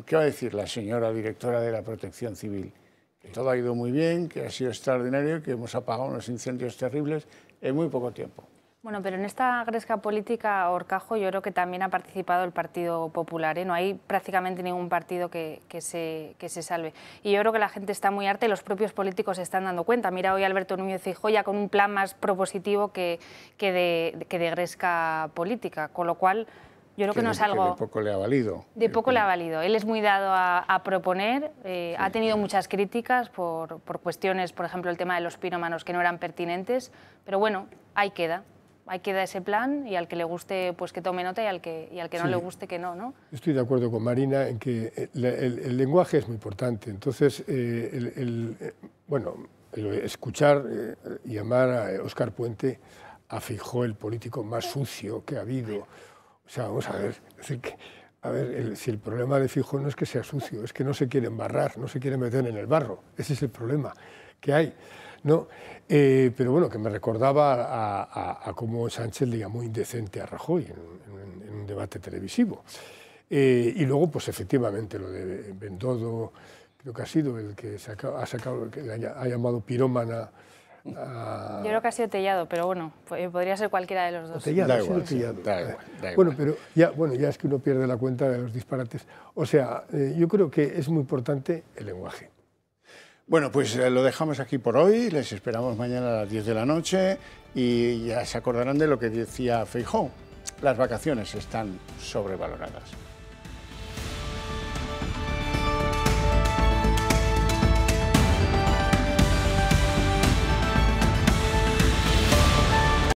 [SPEAKER 1] ¿qué va a decir la señora directora de la Protección Civil? Que todo ha ido muy bien, que ha sido extraordinario, que hemos apagado unos incendios terribles en muy poco tiempo.
[SPEAKER 5] Bueno, pero en esta gresca política, Horcajo, yo creo que también ha participado el Partido Popular, ¿eh? No hay prácticamente ningún partido que se salve. Y yo creo que la gente está muy harta y los propios políticos se están dando cuenta. Mira hoy Alberto Núñez Feijóo ya con un plan más propositivo que de gresca política, con lo cual yo creo que no es algo...
[SPEAKER 1] Que de poco le ha valido.
[SPEAKER 5] De poco le ha valido. Él es muy dado a proponer, ha tenido muchas críticas por cuestiones, por ejemplo, el tema de los pirómanos que no eran pertinentes, pero bueno, ahí queda. Ahí queda ese plan y al que le guste pues que tome nota y al que no le guste que no, ¿no?
[SPEAKER 12] Estoy de acuerdo con Marina en que el lenguaje es muy importante. Entonces, escuchar y llamar a Óscar Puente a Feijóo el político más sucio que ha habido. O sea, vamos a ver, es decir, si el problema de Feijóo no es que sea sucio, es que no se quiere embarrar, no se quiere meter en el barro. Ese es el problema que hay, ¿no? Pero bueno, que me recordaba a cómo Sánchez le llamó indecente a Rajoy en un debate televisivo. Y luego, pues efectivamente, lo de Bendodo, creo que ha sido el que ha llamado pirómana
[SPEAKER 5] Yo creo que ha sido Tellado, pero bueno, podría ser cualquiera de los dos.
[SPEAKER 12] Tellado,
[SPEAKER 1] Da igual,
[SPEAKER 12] Tellado.
[SPEAKER 1] da igual.
[SPEAKER 12] Bueno, pero ya es que uno pierde la cuenta de los disparates. O sea, yo creo que es muy importante el lenguaje.
[SPEAKER 1] Bueno, pues lo dejamos aquí por hoy, les esperamos mañana a las 10 de la noche y ya se acordarán de lo que decía Feijóo, las vacaciones están sobrevaloradas.